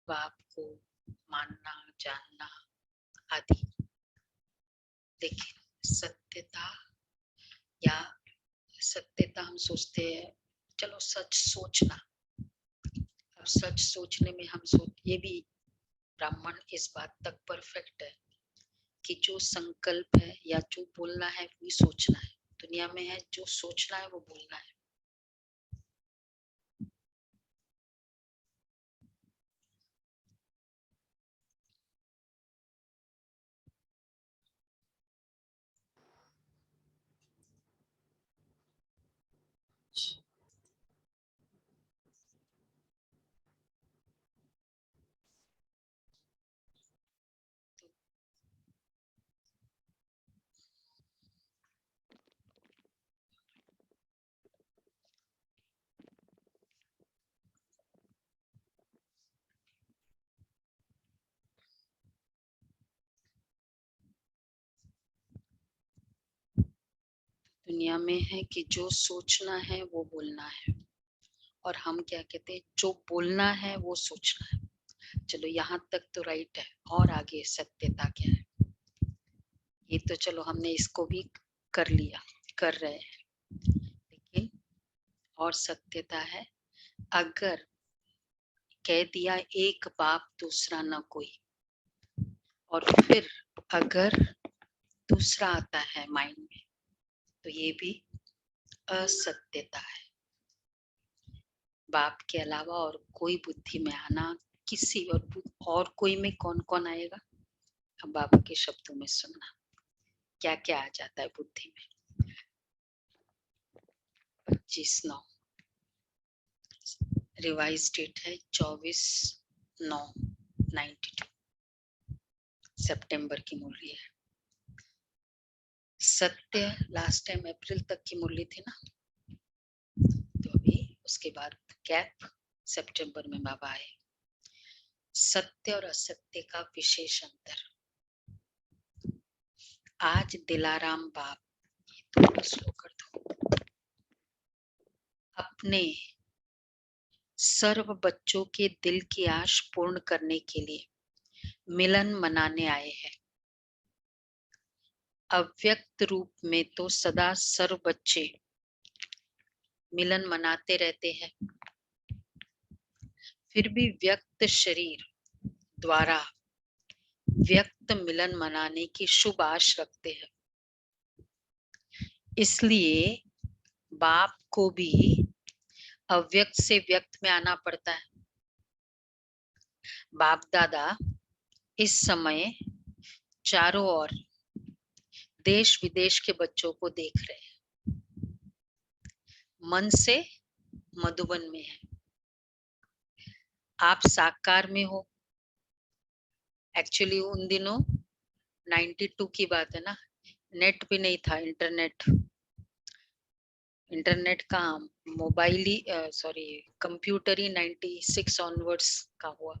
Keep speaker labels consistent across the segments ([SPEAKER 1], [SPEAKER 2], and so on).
[SPEAKER 1] बाप को मानना, जानना आदि। लेकिन सत्यता या सत्यता हम सोचते हैं, चलो सच सोचना। अब सच सोचने में हम ये भी ब्राह्मण इस बात तक परफेक्ट है कि जो संकल्प है या जो बोलना है वही सोचना है। दुनिया में है जो सोचना है वो बोलना है। दुनिया में है कि जो सोचना है वो बोलना है, और हम क्या कहते हैं, जो बोलना है वो सोचना है। चलो यहाँ तक तो राइट है, और आगे सत्यता क्या है? ये तो चलो हमने इसको भी कर लिया, कर रहे हैं। लेकिन और सत्यता है, अगर कह दिया एक बाप दूसरा न कोई, और फिर अगर दूसरा आता है माइंड में, तो ये भी असत्यता है। बाप के अलावा और कोई बुद्धि में आना, किसी और कोई में कौन कौन आएगा? अब बाबा के शब्दों में सुनना क्या क्या आ जाता है बुद्धि में। 25/9 रिवाइज डेट है 24/9/92 सितंबर की मुरली है। सत्य लास्ट टाइम अप्रैल तक की मुरली थी ना, तो अभी उसके बाद गैप, सितंबर में बाबा आए। सत्य और असत्य का विशेष अंतर। आज दिलाराम बाप, ये तो स्लो कर दो, अपने सर्व बच्चों के दिल की आश पूर्ण करने के लिए मिलन मनाने आए हैं। अव्यक्त रूप में तो सदा सर्व बच्चे मिलन मनाते रहते हैं, फिर भी व्यक्त शरीर द्वारा व्यक्त मिलन मनाने की शुभ आश रखते हैं। इसलिए बाप को भी अव्यक्त से व्यक्त में आना पड़ता है। बाप दादा इस समय चारों ओर देश विदेश के बच्चों को देख रहे हैं। मन से मधुबन में है, आप साकार में हो। एक्चुअली उन दिनों 92 की बात है ना, नेट भी नहीं था, इंटरनेट का मोबाइल ही कंप्यूटर ही 96 ऑनवर्ड्स का हुआ,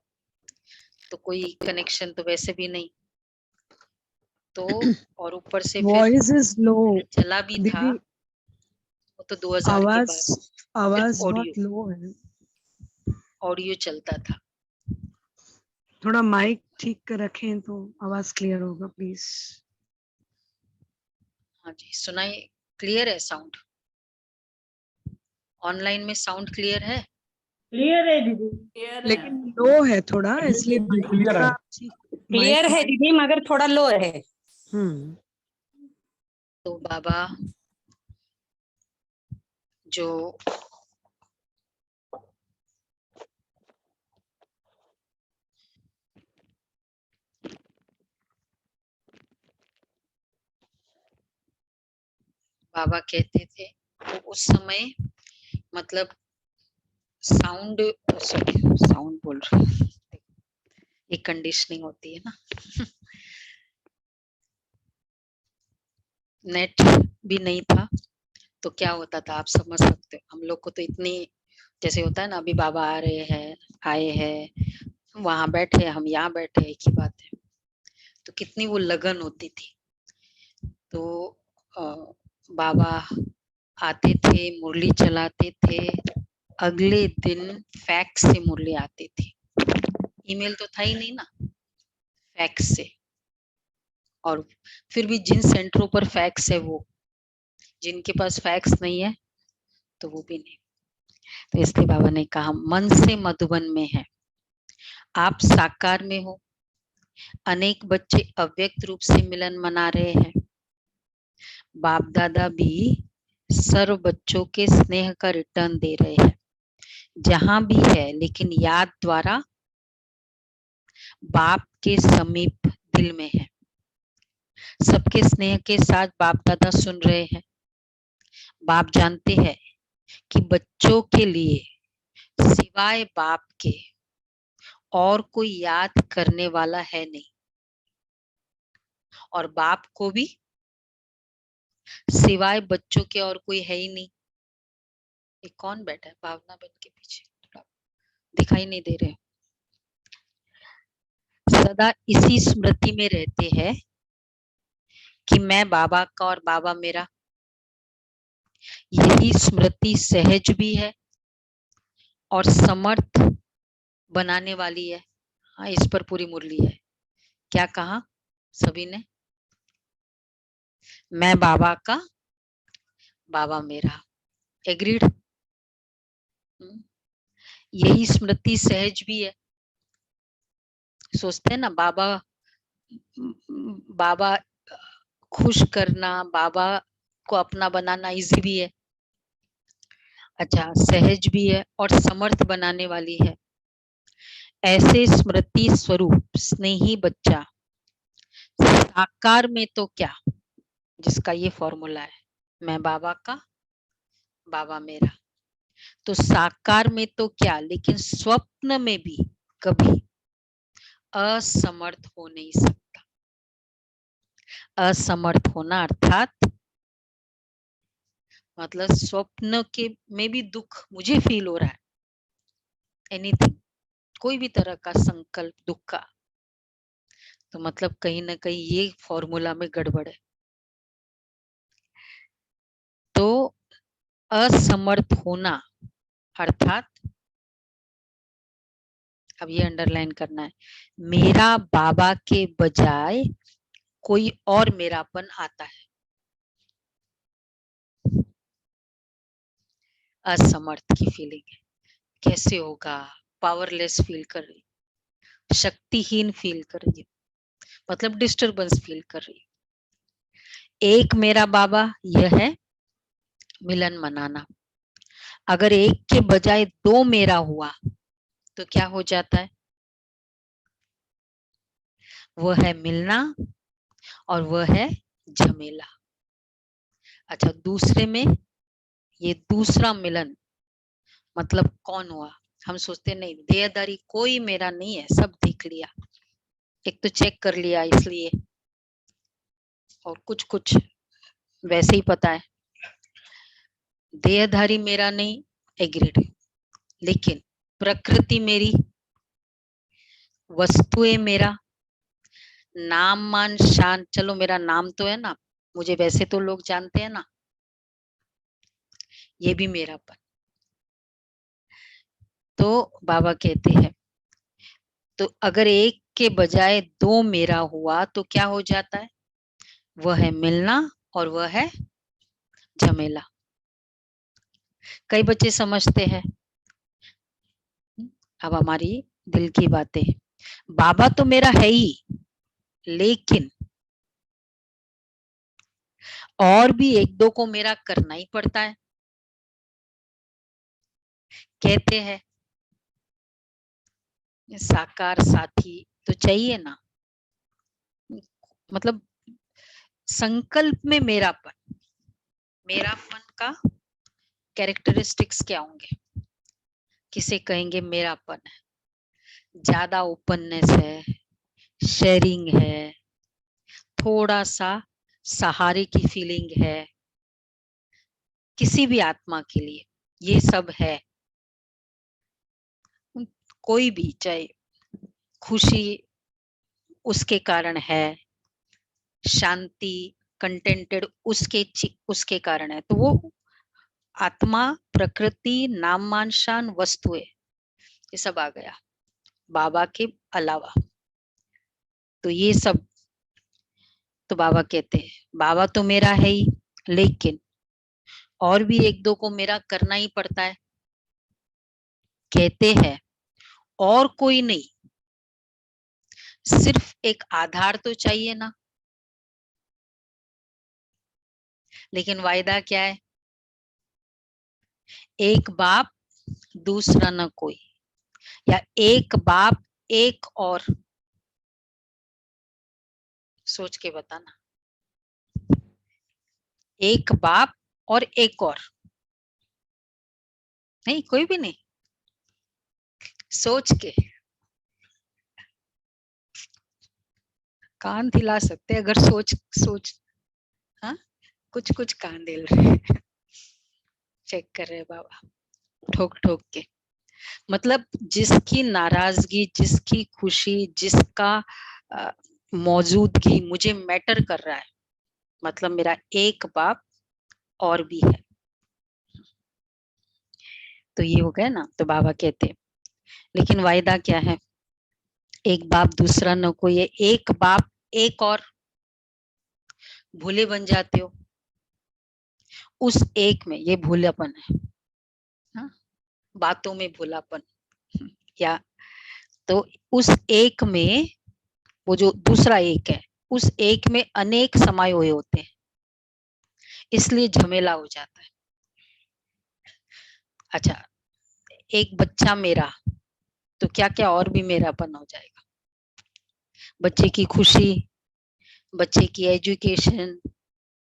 [SPEAKER 1] तो कोई कनेक्शन तो वैसे भी नहीं। तो और ऊपर से
[SPEAKER 2] वॉइस इज लो,
[SPEAKER 1] चला भी था वो तो 2000 के बाद,
[SPEAKER 2] आवाज बहुत लो है।
[SPEAKER 1] ऑडियो चलता था।
[SPEAKER 2] थोड़ा माइक ठीक कर रखें तो आवाज क्लियर होगा प्लीज।
[SPEAKER 1] हाँ जी, सुनाई क्लियर है साउंड? ऑनलाइन में साउंड क्लियर है?
[SPEAKER 3] क्लियर है दीदी,
[SPEAKER 2] लेकिन लो है थोड़ा, इसलिए
[SPEAKER 3] क्लियर है दीदी, मगर थोड़ा लो है।
[SPEAKER 1] तो बाबा जो बाबा कहते थे, तो उस समय मतलब साउंड बोल रही हूँ, ये कंडीशनिंग होती है ना। नेट भी नहीं था, तो क्या होता था आप समझ सकते हो। हम लोग को तो इतनी, जैसे होता है ना, अभी बाबा आ रहे हैं, आए हैं, वहां बैठे, हम यहाँ बैठे, एक ही बात है। तो कितनी वो लगन होती थी। तो बाबा आते थे, मुरली चलाते थे, अगले दिन फैक्स से मुरली आती थी। ईमेल तो था ही नहीं ना, फैक्स से। और फिर भी जिन सेंटरों पर फैक्स है, वो जिनके पास फैक्स नहीं है तो वो भी नहीं। तो इसलिए बाबा ने कहा मन से मधुबन में है, आप साकार में हो। अनेक बच्चे अव्यक्त रूप से मिलन मना रहे हैं। बाप दादा भी सर्व बच्चों के स्नेह का रिटर्न दे रहे हैं जहां भी है, लेकिन याद द्वारा बाप के समीप दिल में है। सबके स्नेह के साथ बाप दादा सुन रहे हैं। बाप जानते हैं कि बच्चों के लिए सिवाय बाप के और कोई याद करने वाला है नहीं, और बाप को भी सिवाय बच्चों के और कोई है ही नहीं। ये कौन बैठा है भावना बन के पीछे, थोड़ा दिखाई नहीं दे रहे। सदा इसी स्मृति में रहते हैं कि मैं बाबा का और बाबा मेरा। यही स्मृति सहज भी है और समर्थ बनाने वाली है। हाँ, इस पर पूरी मुरली है। क्या कहा सभी ने? मैं बाबा का, बाबा मेरा। एग्रीड? यही स्मृति सहज भी है। सोचते हैं ना, बाबा खुश करना, बाबा को अपना बनाना इजी भी है। अच्छा, सहज भी है और समर्थ बनाने वाली है। ऐसे स्मृति स्वरूप स्नेही बच्चा साकार में तो क्या, जिसका ये फॉर्मूला है, मैं बाबा का, बाबा मेरा, तो साकार में तो क्या, लेकिन स्वप्न में भी कभी असमर्थ हो नहीं सकता। असमर्थ होना अर्थात मतलब स्वप्न के में भी दुख मुझे फील हो रहा है, एनीथिंग, कोई भी तरह का संकल्प दुख का, तो मतलब कहीं ना कहीं ये फॉर्मूला में गड़बड़ है। तो असमर्थ होना अर्थात, अब ये अंडरलाइन करना है, मेरा बाबा के बजाय कोई और मेरापन आता है। असमर्थ की फीलिंग है, कैसे होगा, पावरलेस फील कर रही, शक्तिहीन फील कर रही, मतलब डिस्टरबेंस फील कर रही। एक मेरा बाबा, यह है मिलन मनाना। अगर एक के बजाय दो मेरा हुआ तो क्या हो जाता है? वह है मिलना और वह है झमेला। अच्छा, दूसरे में ये दूसरा मिलन मतलब कौन हुआ? हम सोचते नहीं, देहदारी कोई मेरा नहीं है, सब देख लिया, एक तो चेक कर लिया इसलिए, और कुछ कुछ वैसे ही पता है। देहधारी मेरा नहीं, एग्रीड, लेकिन प्रकृति मेरी, वस्तुएं मेरा, नाम मान शान, चलो मेरा नाम तो है ना, मुझे वैसे तो लोग जानते हैं ना, ये भी मेरापन। तो बाबा कहते हैं, तो अगर एक के बजाय दो मेरा हुआ तो क्या हो जाता है? वह है मिलना और वह है झमेला। कई बच्चे समझते हैं, अब हमारी दिल की बातें, बाबा तो मेरा है ही, लेकिन और भी एक दो को मेरा करना ही पड़ता है। कहते हैं साकार साथी तो चाहिए ना, मतलब संकल्प में मेरापन, मेरापन का कैरेक्टरिस्टिक्स क्या होंगे? किसे कहेंगे मेरापन है? ज्यादा ओपननेस है, शेयरिंग है, थोड़ा सा सहारे की फीलिंग है किसी भी आत्मा के लिए, ये सब है। कोई भी, चाहे खुशी उसके कारण है, शांति कंटेंटेड उसके कारण है, तो वो आत्मा, प्रकृति, नाम मान शान, वस्तुएं, ये सब आ गया। बाबा के अलावा। तो ये सब तो बाबा कहते हैं बाबा तो मेरा है ही, लेकिन और भी एक दो को मेरा करना ही पड़ता है। कहते हैं और कोई नहीं, सिर्फ एक आधार तो चाहिए ना। लेकिन वायदा क्या है? एक बाप दूसरा न कोई, या एक बाप एक और। सोच के बताना, एक बाप और एक और, नहीं कोई भी नहीं। सोच के कान हिला सकते अगर सोच सोच। हाँ, कुछ कुछ कान हिल रहे चेक कर रहे बाबा ठोक ठोक के। मतलब जिसकी नाराजगी, जिसकी खुशी, जिसका मौजूदगी मुझे मैटर कर रहा है, मतलब मेरा एक बाप और भी है। तो ये हो गया ना। तो बाबा कहते लेकिन वायदा क्या है? एक बाप दूसरा न कोई है, एक बाप एक और। भूले बन जाते हो उस एक में, ये भूलापन है। हाँ? बातों में भूलापन या तो उस एक में, वो जो दूसरा एक है, उस एक में अनेक समाये हुए होते हैं, इसलिए झमेला हो जाता है। अच्छा, एक बच्चा मेरा, तो क्या क्या और भी मेरापन हो जाएगा। बच्चे की खुशी, बच्चे की एजुकेशन,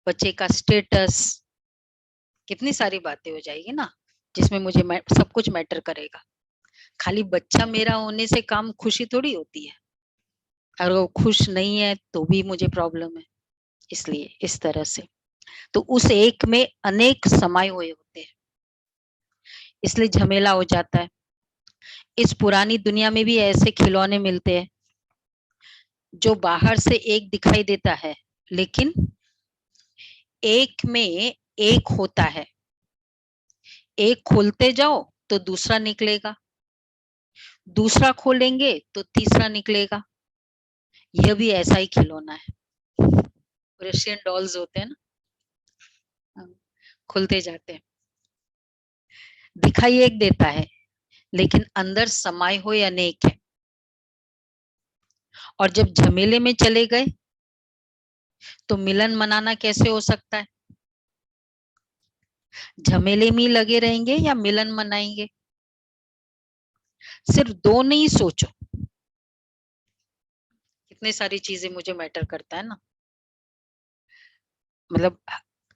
[SPEAKER 1] बच्चे का स्टेटस, कितनी सारी बातें हो जाएगी ना, जिसमें मुझे सब कुछ मैटर करेगा। खाली बच्चा मेरा होने से काम खुशी थोड़ी होती है। अगर वो खुश नहीं है तो भी मुझे प्रॉब्लम है। इसलिए इस तरह से तो उस एक में अनेक समाये हुए होते हैं, इसलिए झमेला हो जाता है। इस पुरानी दुनिया में भी ऐसे खिलौने मिलते हैं जो बाहर से एक दिखाई देता है, लेकिन एक में एक होता है। एक खोलते जाओ तो दूसरा निकलेगा, दूसरा खोलेंगे तो तीसरा निकलेगा। यह भी ऐसा ही खिलौना है। रशियन डॉल्स होते हैं ना, खुलते जाते हैं। दिखाई एक देता है, लेकिन अंदर समाये हुए अनेक है। और जब झमेले में चले गए तो मिलन मनाना कैसे हो सकता है? झमेले में लगे रहेंगे या मिलन मनाएंगे? सिर्फ दो नहीं सोचो, कितनी सारी चीजें मुझे मैटर करता है ना। मतलब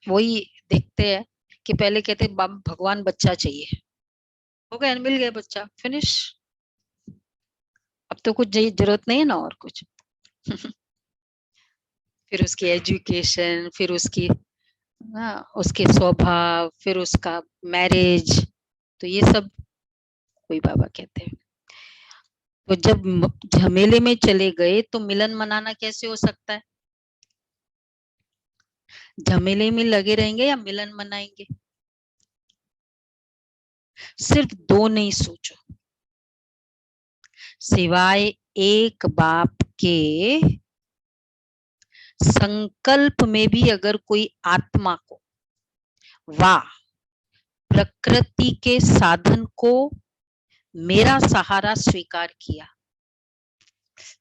[SPEAKER 1] वही देखते हैं कि पहले कहते भगवान बच्चा चाहिए, हो गया, मिल गया बच्चा, फिनिश। अब तो कुछ जरूरत नहीं है ना और कुछ फिर उसकी एजुकेशन, फिर उसकी उसके स्वभाव, फिर उसका मैरिज, तो ये सब कोई बाबा कहते हैं। तो जब झमेले में चले गए तो मिलन मनाना कैसे हो सकता है? झमेले में लगे रहेंगे या मिलन मनाएंगे? सिर्फ दो नहीं सोचो, सिवाय एक बाप के संकल्प में भी अगर कोई आत्मा को वा प्रकृति के साधन को मेरा सहारा स्वीकार किया।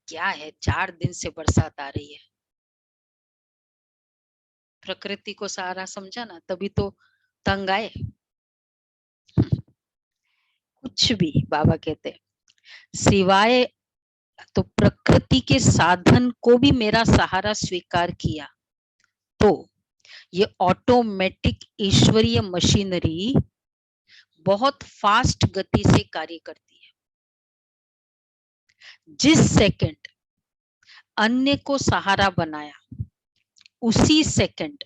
[SPEAKER 1] क्या है, 4 दिन से बरसात आ रही है, प्रकृति को सहारा समझा ना, तभी तो तंग आए। कुछ भी बाबा कहते हैं, सिवाय तो प्रकृति के साधन को भी मेरा सहारा स्वीकार किया, तो ये ऑटोमेटिक ईश्वरीय मशीनरी बहुत फास्ट गति से कार्य करती है। जिस सेकंड अन्य को सहारा बनाया, उसी सेकंड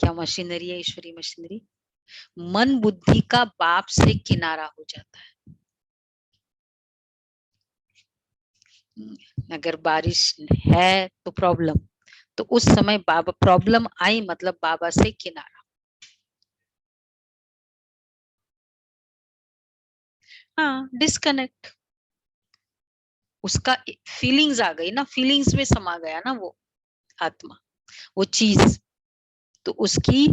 [SPEAKER 1] क्या मशीनरी है, ईश्वरीय मशीनरी, मन बुद्धि का बाप से किनारा हो जाता है। अगर बारिश है तो प्रॉब्लम, तो उस समय बाबा, प्रॉब्लम आई मतलब बाबा से किनारा।
[SPEAKER 3] हाँ
[SPEAKER 1] डिस्कनेक्ट। उसका फीलिंग्स आ गई ना, फीलिंग्स में समा गया ना वो आत्मा, वो चीज। तो उसकी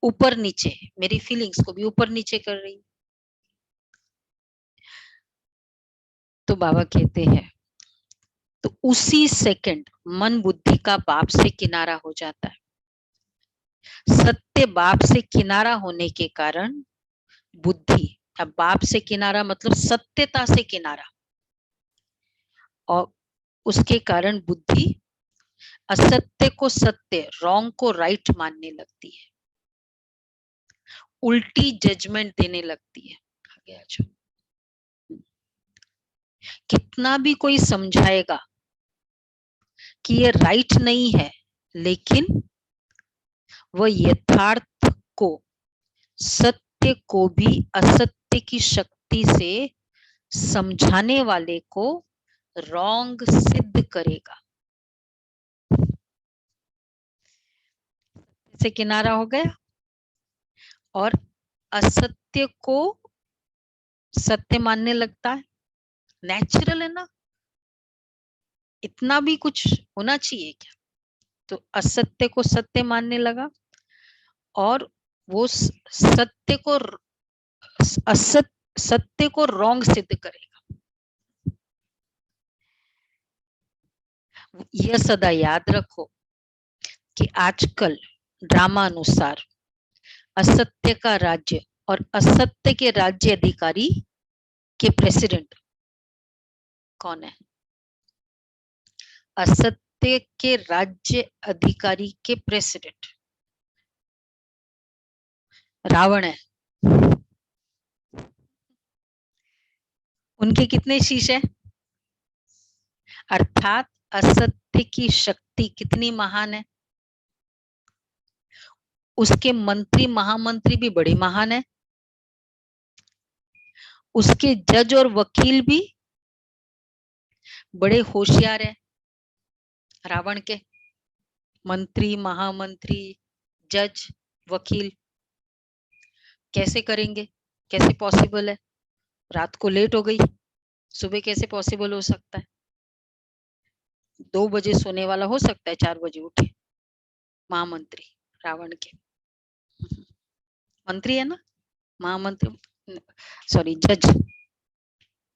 [SPEAKER 1] ऊपर नीचे, मेरी फीलिंग्स को भी ऊपर नीचे कर रही। तो बाबा कहते हैं, तो उसी सेकंड मन बुद्धि का बाप से किनारा हो जाता है। सत्य बाप से किनारा होने के कारण बुद्धि, अब बाप से किनारा मतलब सत्यता से किनारा, और उसके कारण बुद्धि असत्य को सत्य, रॉन्ग को राइट मानने लगती है, उल्टी जजमेंट देने लगती है। आगे आ जाओ। कितना भी कोई समझाएगा कि ये राइट नहीं है, लेकिन वह यथार्थ को, सत्य को भी असत्य की शक्ति से समझाने वाले को रॉन्ग सिद्ध करेगा। से किनारा हो गया, और असत्य को सत्य मानने लगता है। नेचुरल है ना, इतना भी कुछ होना चाहिए क्या? तो असत्य को सत्य मानने लगा, और वो सत्य को सत्य को रॉन्ग सिद्ध करेगा। यह सदा याद रखो कि आजकल ड्रामा अनुसार असत्य का राज्य और असत्य के राज्य अधिकारी के प्रेसिडेंट कौन है? असत्य के राज्य अधिकारी के प्रेसिडेंट रावण है। उनके कितने शीश है? अर्थात असत्य की शक्ति कितनी महान है। उसके मंत्री महामंत्री भी बड़े महान है, उसके जज और वकील भी बड़े होशियार है। रावण के मंत्री, महामंत्री, जज, वकील कैसे करेंगे? कैसे पॉसिबल है? रात को लेट हो गई, सुबह कैसे पॉसिबल हो सकता है? 2 बजे सोने वाला हो सकता है 4 बजे उठे? महामंत्री रावण के मंत्री है ना, महामंत्री, सॉरी जज,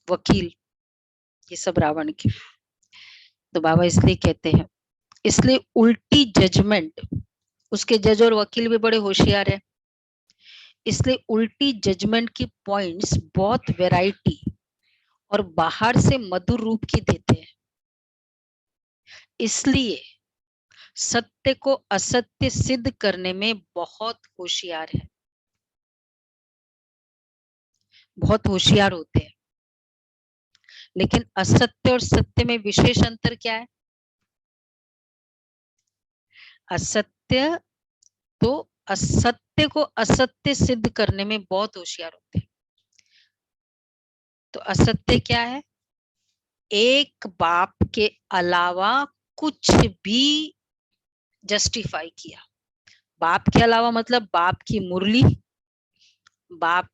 [SPEAKER 1] वकील, ये सब रावण के। तो बाबा इसलिए कहते हैं, इसलिए उल्टी जजमेंट, उसके जज और वकील भी बड़े होशियार है, इसलिए उल्टी जजमेंट की पॉइंट्स बहुत वैरायटी और बाहर से मधुर रूप की देते हैं। इसलिए सत्य को असत्य सिद्ध करने में बहुत होशियार है, बहुत होशियार होते हैं। लेकिन असत्य और सत्य में विशेष अंतर क्या है? असत्य तो असत्य को असत्य सिद्ध करने में बहुत होशियार होते हैं। तो असत्य क्या है? एक बाप के अलावा कुछ भी जस्टिफाई किया। बाप के अलावा मतलब बाप की मुरली, बाप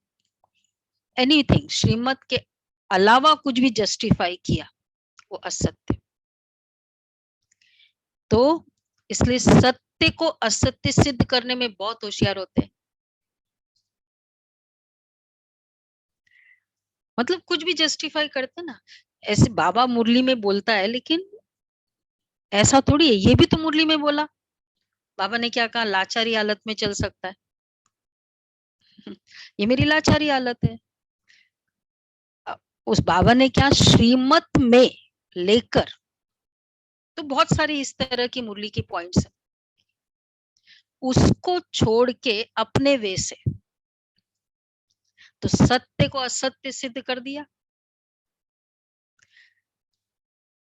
[SPEAKER 1] एनीथिंग, श्रीमत के अलावा कुछ भी जस्टिफाई किया, वो असत्य। तो इसलिए सत्य को असत्य सिद्ध करने में बहुत होशियार होते हैं। मतलब कुछ भी जस्टिफाई करते ना, ऐसे बाबा मुरली में बोलता है, लेकिन ऐसा थोड़ी है, ये भी तो मुरली में बोला। बाबा ने क्या कहा? लाचारी हालत में चल सकता है। ये मेरी लाचारी हालत है। उस बाबा ने क्या श्रीमत में लेकर, तो बहुत सारी इस तरह की मुरली की पॉइंट्स है, उसको छोड़ के अपने वे से तो सत्य को असत्य सिद्ध कर दिया।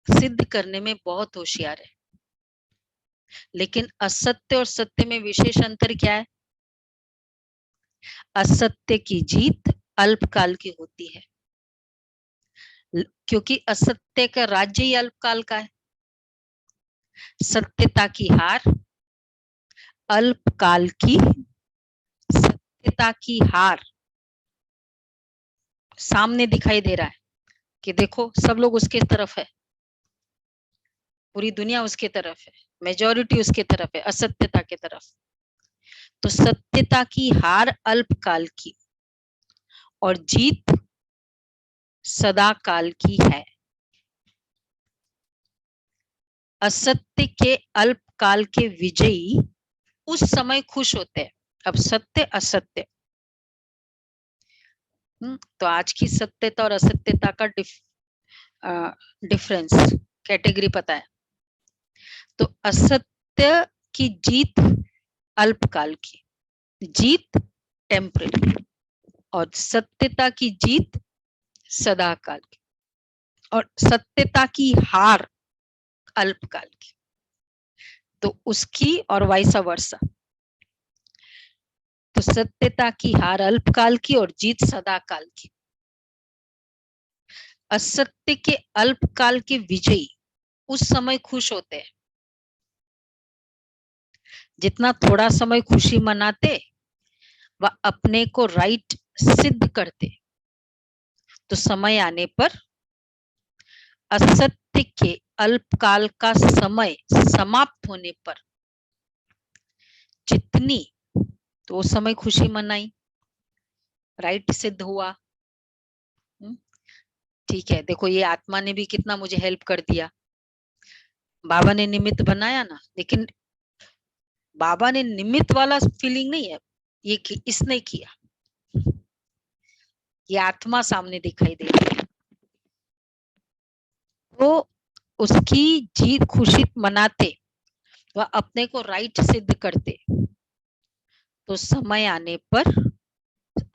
[SPEAKER 1] सिद्ध करने में बहुत होशियार है। लेकिन असत्य और सत्य में विशेष अंतर क्या है? असत्य की जीत अल्पकाल की होती है, क्योंकि असत्य का राज्य ही अल्पकाल का है। सत्यता की हार अल्पकाल की, सत्यता की हार सामने दिखाई दे रहा है कि देखो सब लोग उसके तरफ है, पूरी दुनिया उसके तरफ है, मेजॉरिटी उसके तरफ है, असत्यता के तरफ। तो सत्यता की हार अल्पकाल की और जीत सदा काल की है। असत्य के अल्पकाल के विजयी उस समय खुश होते हैं। अब सत्य असत्य, तो आज की सत्यता और असत्यता का डिफरेंस कैटेगरी पता है। तो असत्य की जीत अल्पकाल की, जीत टेम्परेरी, और सत्यता की जीत सदा काल की, और सत्यता की हार अल्पकाल की। तो उसकी और वाइसा वर्सा, तो सत्यता की हार अल्पकाल की और जीत सदा काल की। असत्य के अल्पकाल के विजयी उस समय खुश होते हैं। जितना थोड़ा समय खुशी मनाते व अपने को राइट सिद्ध करते, तो समय आने पर असत्य के अल्पकाल का समय समाप्त होने पर जितनी तो उस समय खुशी मनाई, राइट सिद्ध हुआ। ठीक है, देखो ये आत्मा ने भी कितना मुझे हेल्प कर दिया। बाबा ने निमित्त बनाया ना, लेकिन बाबा ने निमित्त वाला फीलिंग नहीं है, ये इसने किया, ये आत्मा सामने दिखाई दे रही है। तो उसकी जीत खुशी मनाते वह अपने को राइट सिद्ध करते, तो समय आने पर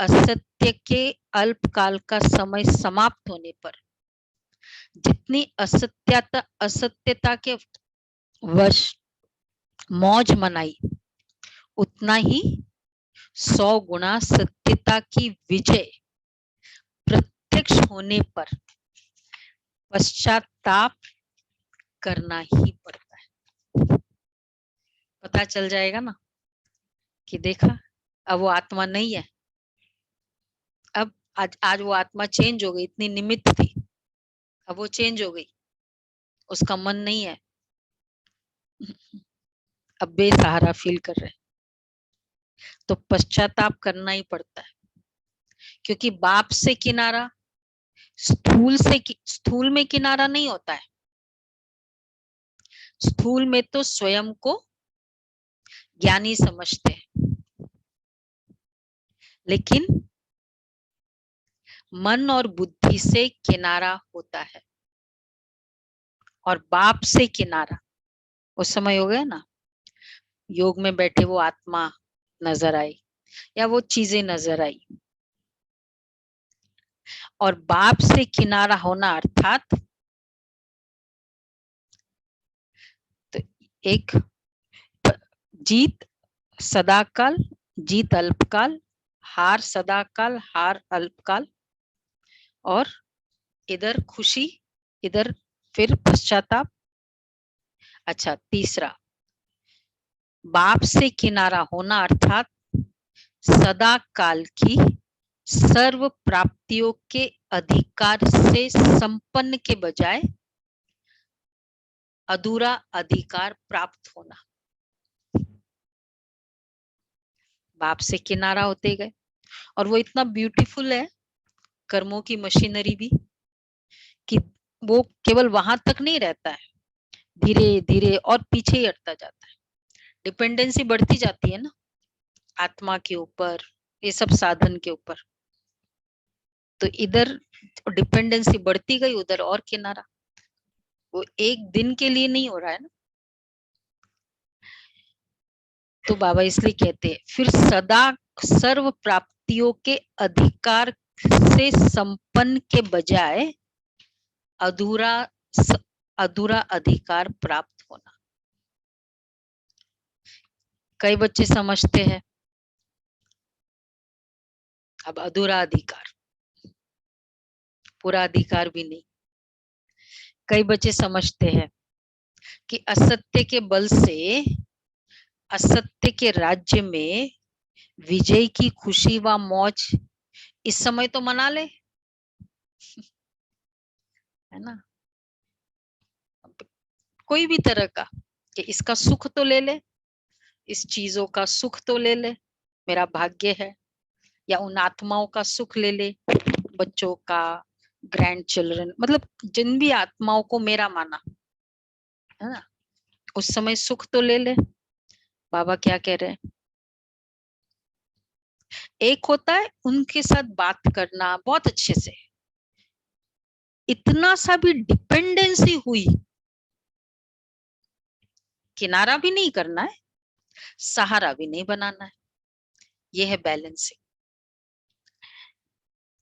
[SPEAKER 1] असत्य के अल्पकाल का समय समाप्त होने पर जितनी असत्यता के वश मौज मनाई, उतना ही 100 गुना सत्यता की विजय प्रत्यक्ष होने पर पश्चाताप करना ही पड़ता है। पता चल जाएगा ना कि देखा अब वो आत्मा नहीं है, अब आज वो आत्मा चेंज हो गई, इतनी निमित्त थी, अब वो चेंज हो गई, उसका मन नहीं है, अब बेसहारा फील कर रहे, तो पश्चाताप करना ही पड़ता है। क्योंकि बाप से किनारा स्थूल में किनारा नहीं होता है। स्थूल में तो स्वयं को ज्ञानी समझते हैं, लेकिन मन और बुद्धि से किनारा होता है। और बाप से किनारा उस समय हो गया ना, योग में बैठे वो आत्मा नजर आई या वो चीजें नजर आई, और बाप से किनारा होना अर्थात तो एक जीत सदाकाल, जीत अल्पकाल, हार सदाकाल, हार अल्पकाल, और इधर खुशी, इधर फिर पश्चाताप। अच्छा, तीसरा बाप से किनारा होना अर्थात सदा काल की सर्व प्राप्तियों के अधिकार से संपन्न के बजाय अधूरा अधिकार प्राप्त होना। बाप से किनारा होते गए, और वो इतना ब्यूटीफुल है कर्मों की मशीनरी भी, कि वो केवल वहां तक नहीं रहता है, धीरे धीरे और पीछे ही हटता जाता है। डिपेंडेंसी बढ़ती जाती है ना आत्मा के ऊपर, ये सब साधन के ऊपर, तो इधर डिपेंडेंसी बढ़ती गई, उधर और किनारा। वो एक दिन के लिए नहीं हो रहा है ना। तो बाबा इसलिए कहते हैं फिर सदा सर्व प्राप्तियों के अधिकार से संपन्न के बजाय अधूरा अधूरा अधिकार प्राप्त होना। कई बच्चे समझते हैं अब अधूरा अधिकार, पूरा अधिकार भी नहीं। कई बच्चे समझते हैं कि असत्य के बल से असत्य के राज्य में विजय की खुशी व मौज इस समय तो मना ले, है ना, कोई भी तरह का, कि इसका सुख तो ले ले, इस चीजों का सुख तो ले ले, मेरा भाग्य है, या उन आत्माओं का सुख ले ले, बच्चों का, ग्रैंड चिल्ड्रन, मतलब जिन भी आत्माओं को मेरा माना, है ना, उस समय सुख तो ले ले। बाबा क्या कह रहे हैं, एक होता है उनके साथ बात करना बहुत अच्छे से, इतना सा भी डिपेंडेंसी हुई, किनारा भी नहीं करना है, सहारा भी नहीं बनाना है, ये है बैलेंसिंग।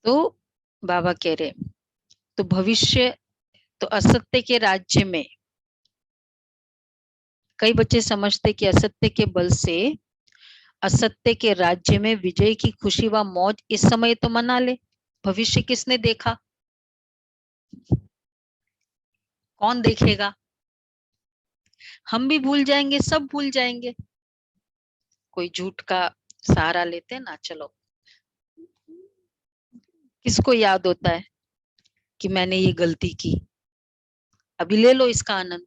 [SPEAKER 1] तो बाबा कह रहे, तो भविष्य, तो असत्य के राज्य में, कई बच्चे समझते कि असत्य के बल से असत्य के राज्य में विजय की खुशी व मौज इस समय तो मना ले, भविष्य किसने देखा, कौन देखेगा, हम भी भूल जाएंगे, सब भूल जाएंगे। कोई झूठ का सहारा लेते ना, चलो किसको याद होता है कि मैंने ये गलती की, अभी ले लो इसका आनंद,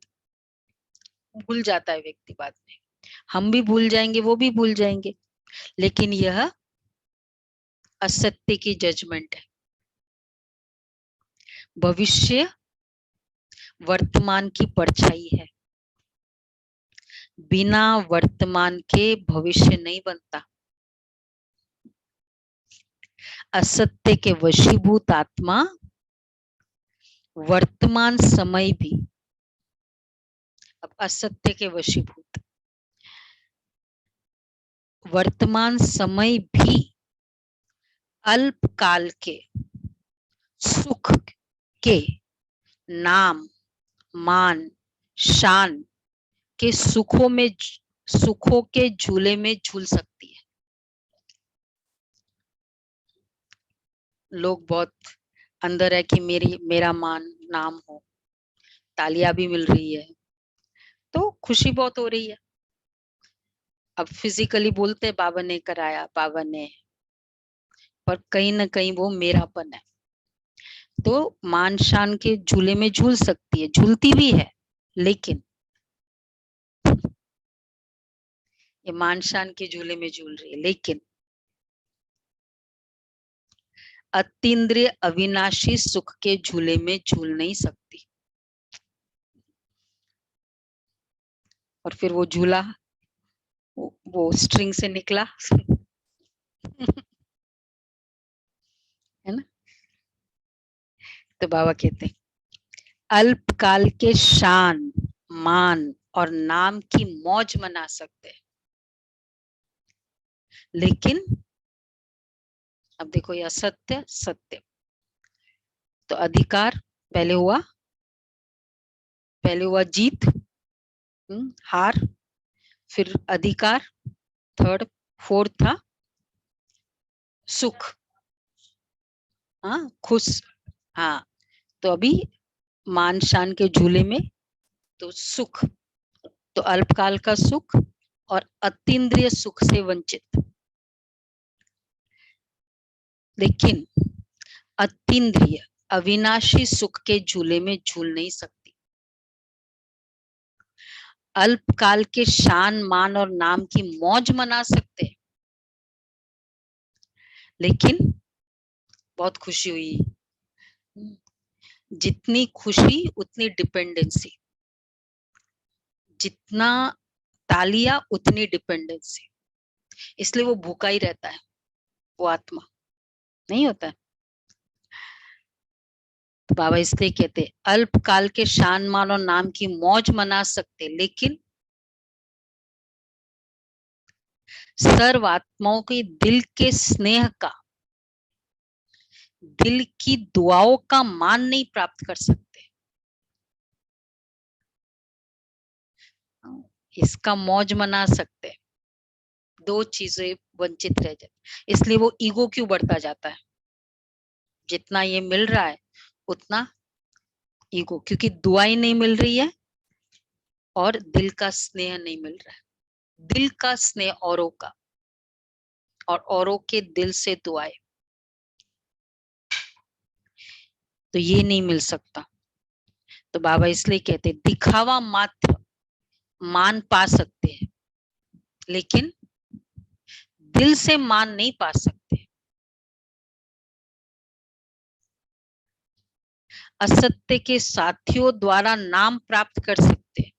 [SPEAKER 1] भूल जाता है व्यक्ति बाद में, हम भी भूल जाएंगे, वो भी भूल जाएंगे। लेकिन यह असत्य की जजमेंट है, भविष्य वर्तमान की परछाई है, बिना वर्तमान के भविष्य नहीं बनता। असत्य के वशीभूत आत्मा वर्तमान समय भी, अब असत्य के वशीभूत, वर्तमान समय भी अल्पकाल के सुख के, नाम मान शान के सुखों के झूले में झूल सकती है। लोग बहुत अंदर है कि मेरा मान नाम हो, तालियां भी मिल रही है, तो खुशी बहुत हो रही है। अब फिजिकली बोलते बाबा ने कराया, बाबा ने, पर कहीं ना कहीं वो मेरापन है, तो मान शान के झूले में झूल सकती है, झूलती भी है, लेकिन ये मान शान के झूले में झूल रही है, लेकिन अतीन्द्रिय अविनाशी सुख के झूले में झूल नहीं सकती। और फिर वो झूला, वो स्ट्रिंग से निकला है ना, तो बाबा कहते हैं अल्पकाल के शान मान और नाम की मौज मना सकते हैं, लेकिन अब देखो ये असत्य सत्य, तो अधिकार पहले हुआ जीत, हार, फिर अधिकार, थर्ड, फोर्थ था सुख, हाँ खुश, हाँ, तो अभी मान शान के झूले में तो सुख, तो अल्पकाल का सुख और अतीन्द्रिय सुख से वंचित, लेकिन अतीन्द्रिय अविनाशी सुख के झूले में झूल नहीं सकती। अल्पकाल के शान मान और नाम की मौज मना सकते हैं, लेकिन बहुत खुशी हुई, जितनी खुशी उतनी डिपेंडेंसी, जितना तालियां उतनी डिपेंडेंसी, इसलिए वो भूखा ही रहता है, वो आत्मा नहीं होता है। तो बाबा इसलिए कहते अल्पकाल के शान मान और नाम की मौज मना सकते, लेकिन सर्व आत्माओं के दिल के स्नेह का, दिल की दुआओं का मान नहीं प्राप्त कर सकते, इसका मौज मना सकते, दो चीजें वंचित रह जाती, इसलिए वो ईगो क्यों बढ़ता जाता है, जितना ये मिल रहा है उतना ईगो, क्योंकि दुआएं नहीं मिल रही है और दिल का स्नेह नहीं मिल रहा है, दिल का स्नेह औरों का और औरों के दिल से दुआएं, तो ये नहीं मिल सकता। तो बाबा इसलिए कहते दिखावा मात्र मान पा सकते हैं, लेकिन दिल से मान नहीं पा सकते। असत्य के साथियों द्वारा नाम प्राप्त कर सकते हैं।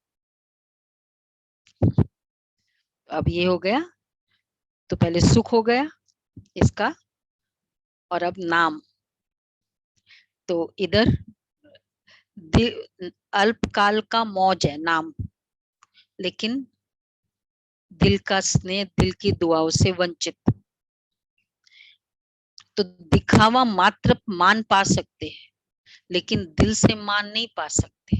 [SPEAKER 1] अब ये हो गया, तो पहले सुख हो गया इसका, और अब नाम। तो इधर अल्पकाल का मौज है नाम, लेकिन दिल का स्नेह, दिल की दुआओं से वंचित। तो दिखावा मात्र मान पा सकते हैं, लेकिन दिल से मान नहीं पा सकते।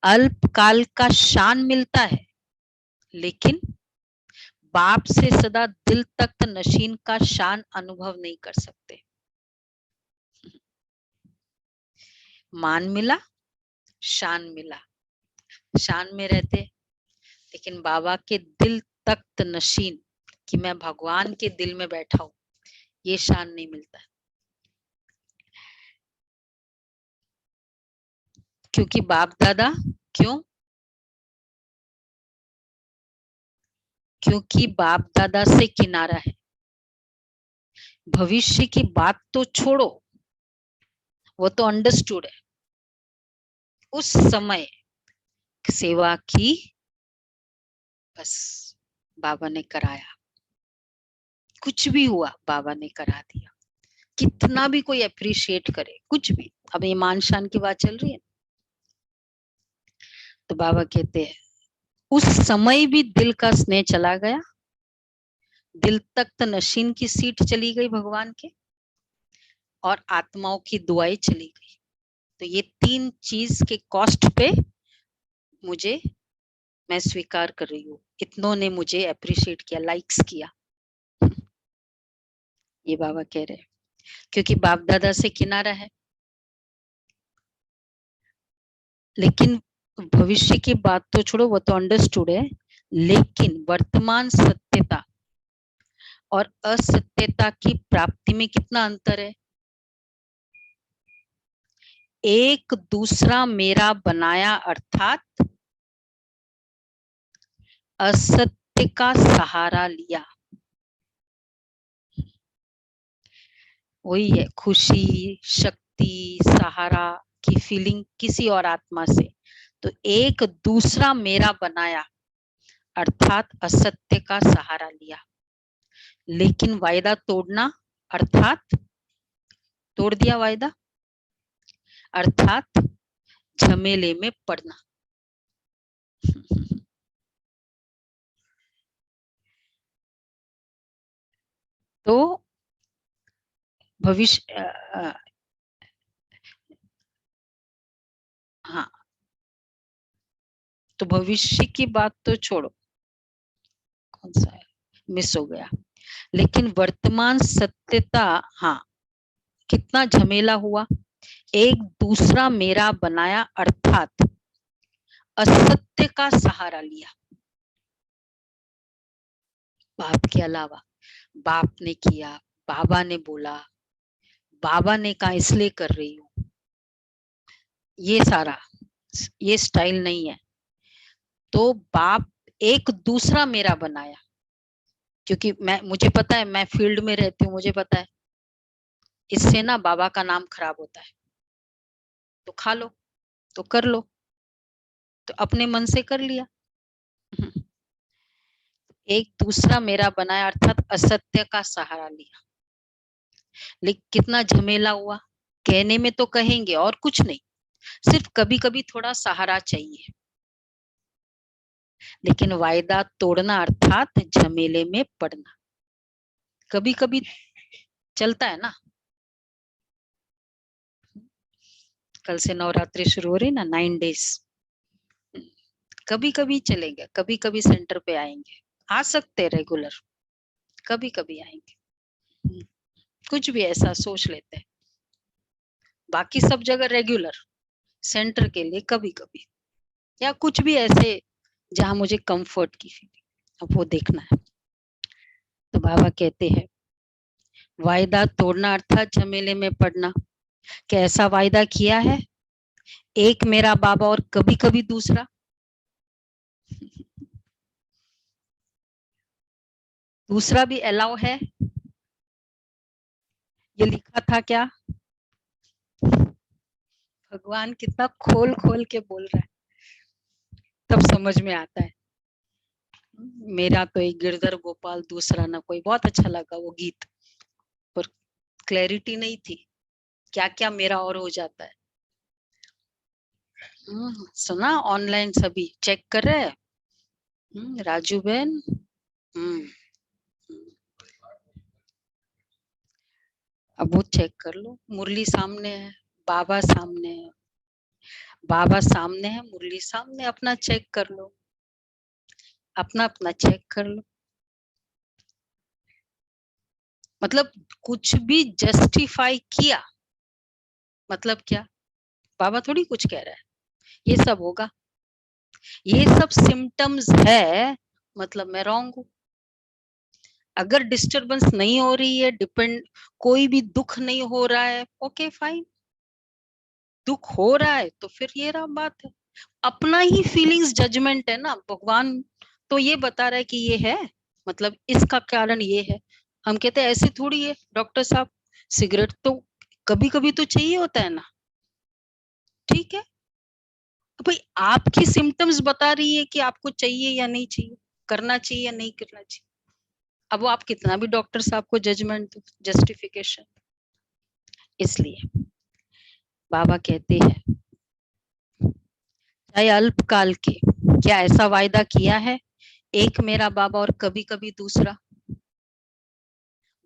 [SPEAKER 1] अल्पकाल का शान मिलता है, लेकिन बाप से सदा दिल तक नशीन का शान अनुभव नहीं कर सकते। मान मिला, शान मिला, शान में रहते, लेकिन बाबा के दिल तख्त नशीन कि मैं भगवान के दिल में बैठा हूं, ये शान नहीं मिलता। क्योंकि बाप दादा क्योंकि बाप दादा से किनारा है। भविष्य की बात तो छोड़ो, वो तो अंडरस्टूड है। उस समय सेवा की, बस बाबा ने कराया, कुछ भी हुआ बाबा ने करा दिया। कितना भी कोई अप्रिशिएट करे, कुछ भी, अब ये मान शान की बात चल रही है। तो बाबा कहते हैं उस समय भी दिल का स्नेह चला गया, दिल तक नशीन की सीट चली गई भगवान के, और आत्माओं की दुआएं चली गई। तो ये तीन चीज के कॉस्ट पे मैं स्वीकार कर रही हूँ। इतनों ने मुझे अप्रिशिएट किया, लाइक्स किया, ये बाबा कह रहे हैं। क्योंकि बाप दादा से किनारा है, लेकिन भविष्य की बात तो छोड़ो, वो तो अंडरस्टूड है, लेकिन वर्तमान सत्यता और असत्यता की प्राप्ति में कितना अंतर है। एक दूसरा मेरा बनाया, अर्थात असत्य का सहारा लिया। वही है खुशी, शक्ति, सहारा की फीलिंग किसी और आत्मा से। तो एक दूसरा मेरा बनाया, अर्थात असत्य का सहारा लिया, लेकिन वायदा तोड़ना, अर्थात तोड़ दिया वायदा, अर्थात झमेले में पड़ना। तो भविष्य, हाँ, तो भविष्य की बात तो छोड़ो, कौन सा है, मिस हो गया, लेकिन वर्तमान सत्यता, हाँ, कितना झमेला हुआ। एक दूसरा मेरा बनाया, अर्थात असत्य का सहारा लिया। बाप के अलावा, बाप ने किया, बाबा ने बोला, बाबा ने कहा इसलिए कर रही हूं, ये सारा, ये स्टाइल नहीं है। तो बाप एक दूसरा मेरा बनाया, क्योंकि मुझे पता है, मैं फील्ड में रहती हूँ, मुझे पता है इससे ना बाबा का नाम खराब होता है। तो खा लो, तो कर लो, तो अपने मन से कर लिया। एक दूसरा मेरा बनाया, अर्थात असत्य का सहारा लिया, लेकिन कितना झमेला हुआ। कहने में तो कहेंगे और कुछ नहीं, सिर्फ कभी कभी थोड़ा सहारा चाहिए, लेकिन वायदा तोड़ना, अर्थात झमेले में पड़ना, कभी कभी चलता है ना। कल से नवरात्रि शुरू हो रही ना, 9 डेज, कभी कभी चलेंगे, कभी कभी सेंटर पे आएंगे, आ सकते रेगुलर, कभी कभी आएंगे, कुछ भी ऐसा सोच लेते हैं। बाकी सब जगह रेगुलर, सेंटर के लिए कभी कभी, या कुछ भी ऐसे जहां मुझे कंफर्ट की फीलिंग, अब वो देखना है। तो बाबा कहते हैं वायदा तोड़ना अर्थात झमेले में पड़ना। क्या ऐसा वायदा किया है? एक मेरा बाबा और कभी कभी दूसरा। दूसरा भी अलाउ है? ये लिखा था क्या? भगवान कितना खोल खोल के बोल रहा है, तब समझ में आता है। मेरा तो एक गिरधर गोपाल दूसरा ना कोई, बहुत अच्छा लगा वो गीत, पर क्लैरिटी नहीं थी क्या क्या मेरा और हो जाता है। सुना? ऑनलाइन सभी चेक कर रहे हैं। राजू बहन, अब वो चेक कर लो। मुरली सामने है, बाबा सामने है, बाबा सामने है, मुरली सामने, अपना चेक कर लो, अपना अपना चेक कर लो। मतलब कुछ भी जस्टिफाई किया मतलब क्या? बाबा थोड़ी कुछ कह रहा है, ये सब होगा, ये सब सिम्टम्स है, मतलब मैं रॉन्ग हूं। अगर डिस्टरबेंस नहीं हो रही है, कोई भी दुख नहीं हो रहा है, ओके फाइन। दुख हो रहा है तो फिर ये रहा बात है, अपना ही फीलिंग्स जजमेंट है ना। भगवान तो ये बता रहा है कि ये है, मतलब इसका कारण ये है। हम कहते हैं ऐसे थोड़ी है डॉक्टर साहब, सिगरेट तो कभी कभी तो चाहिए होता है ना, ठीक है। तो भाई आपकी सिम्टम्स बता रही है कि आपको चाहिए या नहीं चाहिए, करना चाहिए या नहीं करना चाहिए। अब वो आप कितना भी डॉक्टर साहब को जजमेंट दो, जस्टिफिकेशन। इसलिए बाबा कहते हैं चाहे अल्पकाल के, क्या ऐसा वायदा किया है? एक मेरा बाबा और कभी कभी दूसरा।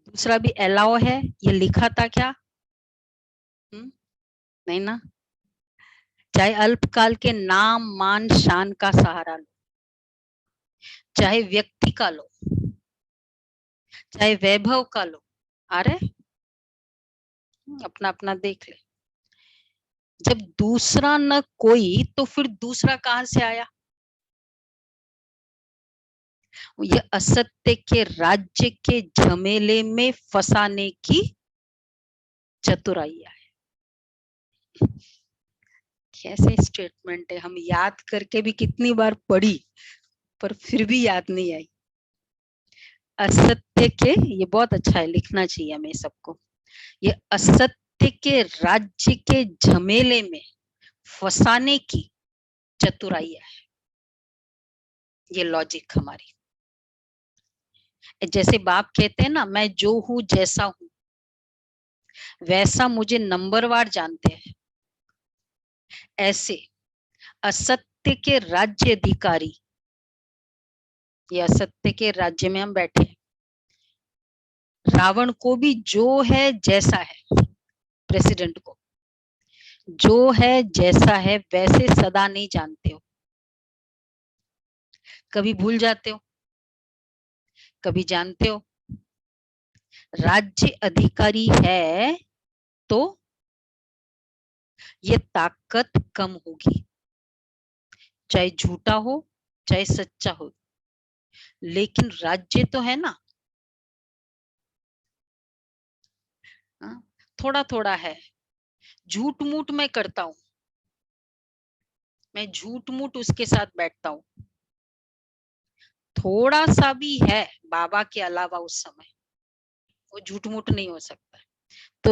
[SPEAKER 1] दूसरा भी अलाउ है, ये लिखा था क्या? नहीं ना। चाहे अल्पकाल के नाम मान शान का सहारा लो, चाहे व्यक्ति का लो, चाहे वैभव का लो। अरे अपना अपना देख ले। जब दूसरा न कोई तो फिर दूसरा कहां से आया? ये असत्य के राज्य के झमेले में फंसाने की चतुराई है। कैसे स्टेटमेंट है, हम याद करके भी कितनी बार पढ़ी पर फिर भी याद नहीं आई। असत्य के, ये बहुत अच्छा है, लिखना चाहिए हमें सबको। ये असत्य के राज्य के झमेले में फंसाने की चतुराई है, ये लॉजिक हमारी। जैसे बाप कहते हैं ना, मैं जो हूं जैसा हूं वैसा मुझे नंबरवार जानते हैं। ऐसे असत्य के राज्य अधिकारी, ये असत्य के राज्य में हम बैठे हैं। रावण को भी जो है जैसा है, प्रेसिडेंट को जो है जैसा है वैसे सदा नहीं जानते हो, कभी भूल जाते हो, कभी जानते हो। राज्य अधिकारी है तो ये ताकत कम होगी, चाहे झूठा हो चाहे सच्चा हो, लेकिन राज्य तो है ना। थोड़ा थोड़ा है, झूठ मूठ मैं करता हूं, मैं झूठ मूठ उसके साथ बैठता हूं, थोड़ा सा भी है बाबा के अलावा उस समय, वो झूठ मूठ नहीं हो सकता। तो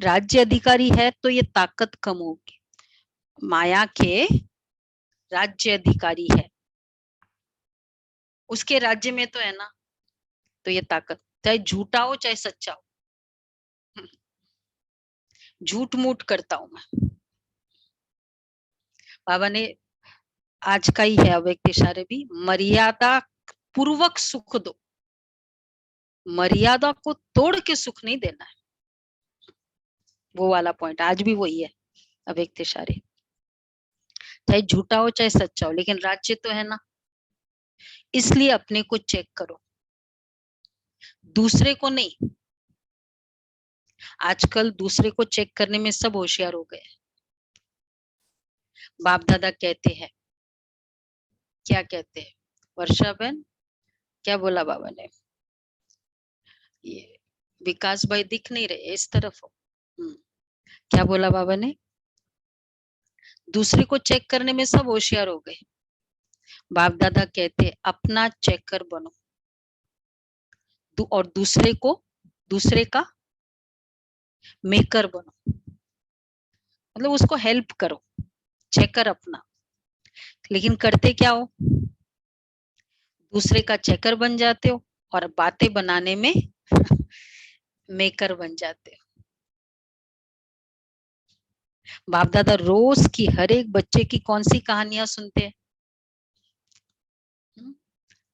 [SPEAKER 1] राज्य अधिकारी है तो ये ताकत कम होगी। माया के राज्य अधिकारी है, उसके राज्य में तो है ना, तो ये ताकत, चाहे झूठा हो चाहे सच्चा हो। झूठ मूठ करता हूं मैं। बाबा ने आज का ही है अव्यक्त इशारे भी, मर्यादा पूर्वक सुख दो, मर्यादा को तोड़ के सुख नहीं देना है। वो वाला पॉइंट आज भी वही है अव्यक्त इशारे। चाहे झूठा हो चाहे सच्चा हो, लेकिन राज्य तो है ना। इसलिए अपने को चेक करो, दूसरे को नहीं। आजकल दूसरे को चेक करने में सब होशियार हो गए। बाप दादा कहते हैं, क्या कहते हैं वर्षा बहन, क्या बोला बाबा ने? ये विकास भाई दिख नहीं रहे, इस तरफ हो। क्या बोला बाबा ने? दूसरे को चेक करने में सब होशियार हो गए। बाप दादा कहते अपना चेकर बनो, और दूसरे का मेकर बनो, मतलब उसको हेल्प करो, चेकर अपना। लेकिन करते क्या हो? दूसरे का चेकर बन जाते हो और बातें बनाने में मेकर बन जाते हो। बाप दादा रोज की हर एक बच्चे की कौन सी कहानियां सुनते हैं?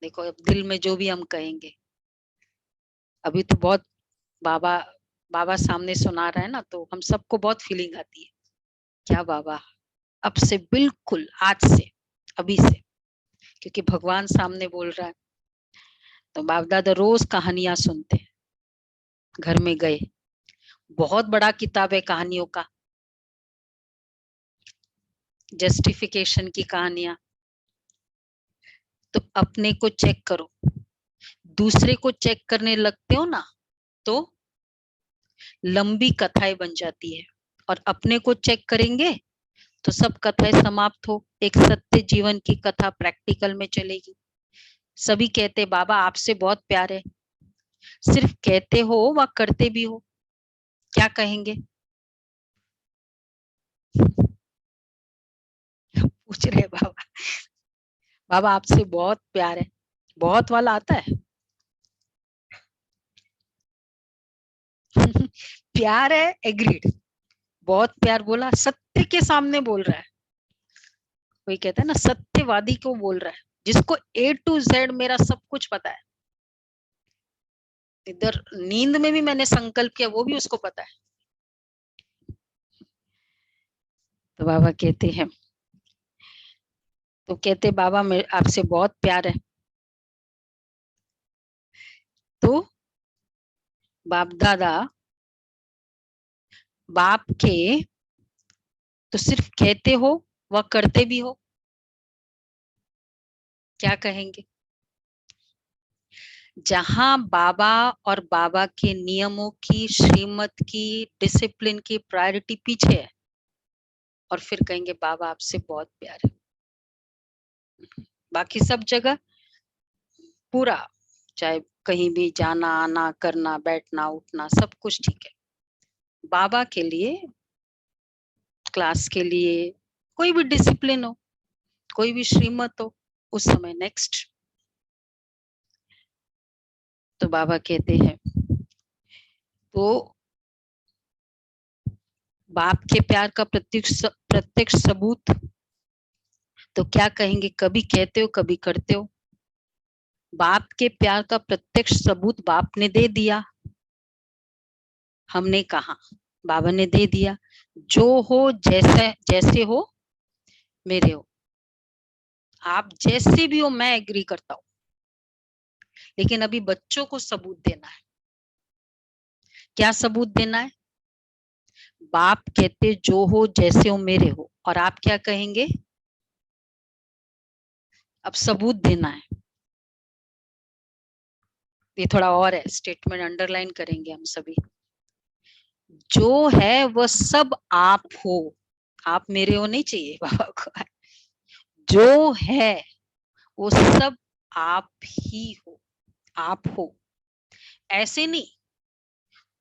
[SPEAKER 1] देखो अब दिल में जो भी हम कहेंगे, अभी तो बहुत बाबा बाबा सामने सुना रहा है ना, तो हम सबको बहुत फीलिंग आती है। क्या बाबा, अब से बिल्कुल आज से, अभी से, क्योंकि भगवान सामने बोल रहा है। तो बाप दादा रोज कहानियां सुनते हैं। घर में गए, बहुत बड़ा किताब है कहानियों का, जस्टिफिकेशन की कहानियां। तो अपने को चेक करो, दूसरे को चेक करने लगते हो ना तो लंबी कथाएं बन जाती है, और अपने को चेक करेंगे तो सब कथाएं समाप्त हो, एक सत्य जीवन की कथा प्रैक्टिकल में चलेगी। सभी कहते बाबा आपसे बहुत प्यार है, सिर्फ कहते हो व करते भी हो, क्या कहेंगे? पूछ रहे बाबा, बाबा आपसे बहुत प्यार है, बहुत वाला आता है। प्यार है, एग्रीड, बहुत प्यार बोला, सत्य के सामने बोल रहा है। कोई कहता है ना सत्यवादी को बोल रहा है, जिसको A to Z मेरा सब कुछ पता है। इधर नींद में भी मैंने संकल्प किया, वो भी उसको पता है। तो बाबा कहते हैं, तो कहते बाबा मेरे आपसे बहुत प्यार है। तो बाप दादा बाप के तो सिर्फ कहते हो व करते भी हो, क्या कहेंगे? जहां बाबा और बाबा के नियमों की, श्रीमत की, डिसिप्लिन की प्रायोरिटी पीछे है, और फिर कहेंगे बाबा आपसे बहुत प्यार है। बाकी सब जगह पूरा, चाहे कहीं भी जाना आना करना, बैठना उठना, सब कुछ ठीक है। बाबा के लिए, क्लास के लिए, कोई भी डिसिप्लिन हो, कोई भी श्रीमत हो, उस समय नेक्स्ट। तो बाबा कहते हैं, तो बाप के प्यार का प्रत्यक्ष सबूत, तो क्या कहेंगे? कभी कहते हो कभी करते हो। बाप के प्यार का प्रत्यक्ष सबूत बाप ने दे दिया, हमने कहा, बाबा ने दे दिया। जो हो जैसे जैसे हो मेरे हो, आप जैसे भी हो मैं एग्री करता हूं। लेकिन अभी बच्चों को सबूत देना है। क्या सबूत देना है? बाप कहते जो हो जैसे हो मेरे हो, और आप क्या कहेंगे? अब सबूत देना है। ये थोड़ा और है, स्टेटमेंट अंडरलाइन करेंगे हम सभी। जो है वह सब आप हो, आप मेरे हो नहीं चाहिए बाबा को। जो है वो सब आप ही हो, आप हो, ऐसे नहीं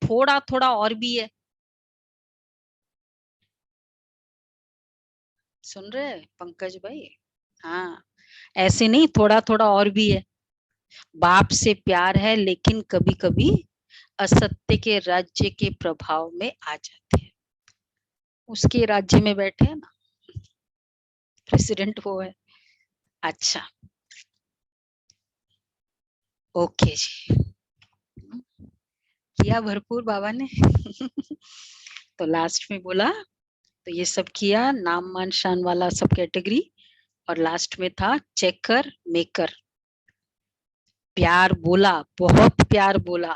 [SPEAKER 1] थोड़ा थोड़ा और भी है। सुन रहे हैं पंकज भाई? हाँ, ऐसे नहीं थोड़ा थोड़ा और भी है। बाप से प्यार है, लेकिन कभी कभी असत्य के राज्य के प्रभाव में आ जाते हैं। उसके राज्य में बैठे हैं ना, प्रेसिडेंट वो है। अच्छा, ओके जी, किया भरपूर बाबा ने। तो लास्ट में बोला, तो ये सब किया, नाम मान शान वाला सब कैटेगरी, और लास्ट में था चेकर मेकर। प्यार बोला, बहुत प्यार बोला,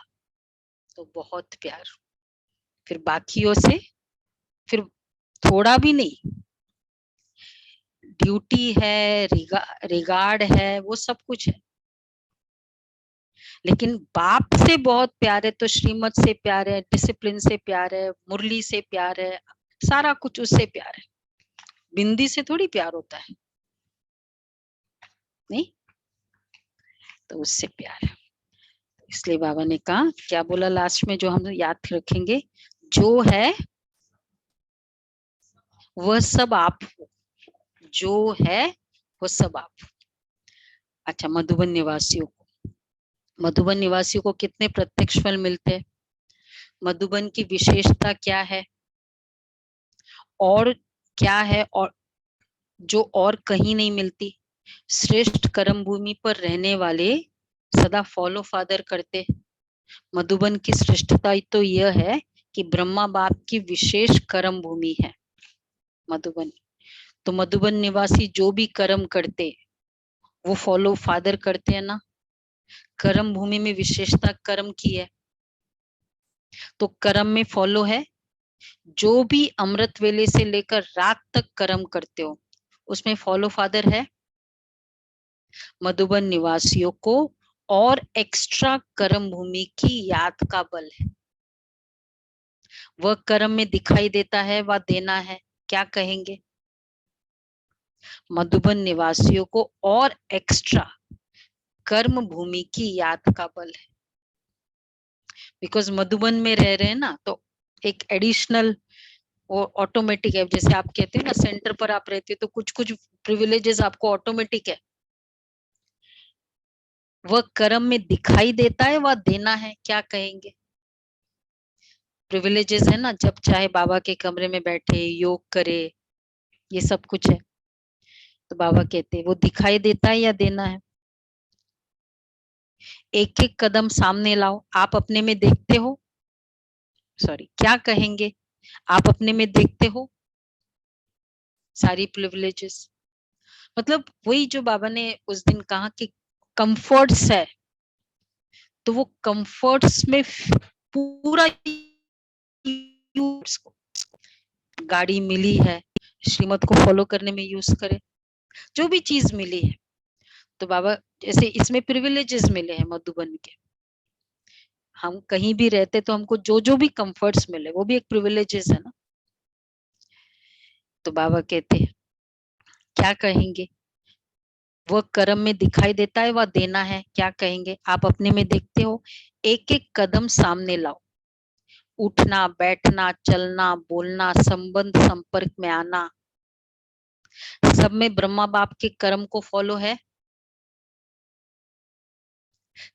[SPEAKER 1] तो बहुत प्यार। फिर बाकियों से, फिर थोड़ा भी नहीं, ड्यूटी है, रिगार्ड है, वो सब कुछ है। लेकिन बाप से बहुत प्यार है तो श्रीमत से प्यार है, डिसिप्लिन से प्यार है, मुरली से प्यार है, सारा कुछ उससे प्यार है। बिंदी से थोड़ी प्यार होता है, नहीं, तो उससे प्यार है। इसलिए बाबा ने कहा, क्या बोला लास्ट में जो हम याद रखेंगे, जो है वह सब आप हो, जो है वो सब आप हो। अच्छा, मधुबन निवासियों को, मधुबन निवासियों को कितने प्रत्यक्ष फल मिलते हैं? मधुबन की विशेषता क्या है और क्या है, और जो और कहीं नहीं मिलती? श्रेष्ठ कर्म भूमि पर रहने वाले सदा फॉलो फादर करते। मधुबन की श्रेष्ठता तो यह है कि ब्रह्मा बाप की विशेष कर्म भूमि है मधुबन। तो मधुबन निवासी जो भी कर्म करते वो फॉलो फादर करते हैं ना। कर्म भूमि में विशेषता कर्म की है, तो कर्म में फॉलो है। जो भी अमृत वेले से लेकर रात तक कर्म करते हो उसमें फॉलो फादर है। मधुबन निवासियों को और एक्स्ट्रा कर्म भूमि की याद का बल है। वह कर्म में दिखाई देता है, वह देना है, क्या कहेंगे? मधुबन निवासियों को और एक्स्ट्रा कर्म भूमि की याद का बल है। बिकॉज मधुबन में रह रहे हैं ना, तो एक एडिशनल वो ऑटोमेटिक है। जैसे आप कहते हैं ना सेंटर पर आप रहते हो तो कुछ कुछ प्रिविलेजेस आपको ऑटोमेटिक है। वह कर्म में दिखाई देता है, वह देना है, क्या कहेंगे? प्रिविलेजेस है ना, जब चाहे बाबा के कमरे में बैठे योग करे, ये सब कुछ है। तो बाबा कहते हैं वो दिखाई देता है या देना है? एक एक कदम सामने लाओ, आप अपने में देखते हो, सॉरी क्या कहेंगे, आप अपने में देखते हो सारी प्रिविलेजेस। मतलब वही जो बाबा ने उस दिन कहा कि कंफर्ट्स है, तो वो कंफर्ट्स में पूरा यूज को, गाड़ी मिली है श्रीमत को फॉलो करने में यूज करे, जो भी चीज मिली है। तो बाबा जैसे इसमें प्रिविलेजेस मिले हैं मधुबन के, हम कहीं भी रहते तो हमको जो जो भी कंफर्ट्स मिले वो भी एक प्रिविलेजेस है ना। तो बाबा कहते हैं क्या कहेंगे, वह कर्म में दिखाई देता है, वह देना है, क्या कहेंगे? आप अपने में देखते हो, एक एक कदम सामने लाओ, उठना बैठना चलना बोलना संबंध संपर्क में आना, सब में ब्रह्मा बाप के कर्म को फॉलो है।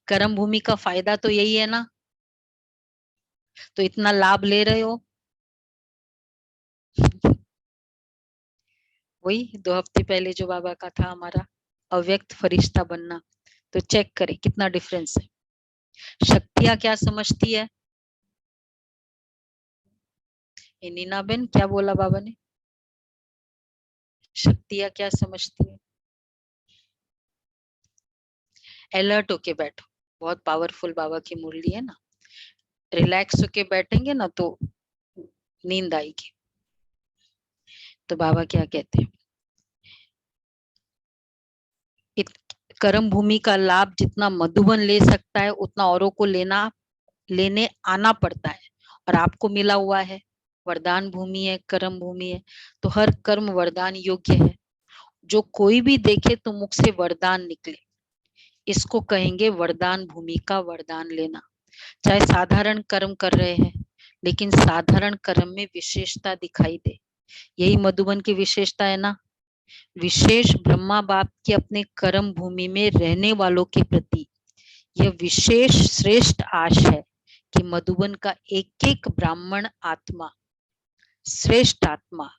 [SPEAKER 1] कर्म भूमि का फायदा तो यही है ना, तो इतना लाभ ले रहे हो। वही 2 हफ्ते पहले जो बाबा का था हमारा अव्यक्त फरिश्ता बनना, तो चेक करें कितना डिफरेंस है। शक्तियां क्या समझती है? नीना बेन क्या बोला बाबा ने? शक्तियां क्या समझती है? अलर्ट होके बैठो, बहुत पावरफुल बाबा की मुरली है ना। रिलैक्स होके बैठेंगे ना तो नींद आएगी। तो बाबा क्या कहते हैं, कर्म भूमि का लाभ जितना मधुबन ले सकता है उतना औरों को लेने आना पड़ता है, और आपको मिला हुआ है। वरदान भूमि है, कर्म भूमि है, तो हर कर्म वरदान योग्य है। जो कोई भी देखे तो मुख से वरदान निकले, इसको कहेंगे वरदान भूमि का वरदान लेना। चाहे साधारण कर्म कर रहे हैं लेकिन साधारण कर्म में विशेषता दिखाई दे, यही मधुबन की विशेषता है ना। विशेष ब्रह्मा बाप की अपने कर्म भूमि में रहने वालों के प्रति यह विशेष श्रेष्ठ आश है कि मधुबन का एक एक ब्राह्मण आत्मा, श्रेष्ठ आत्मा,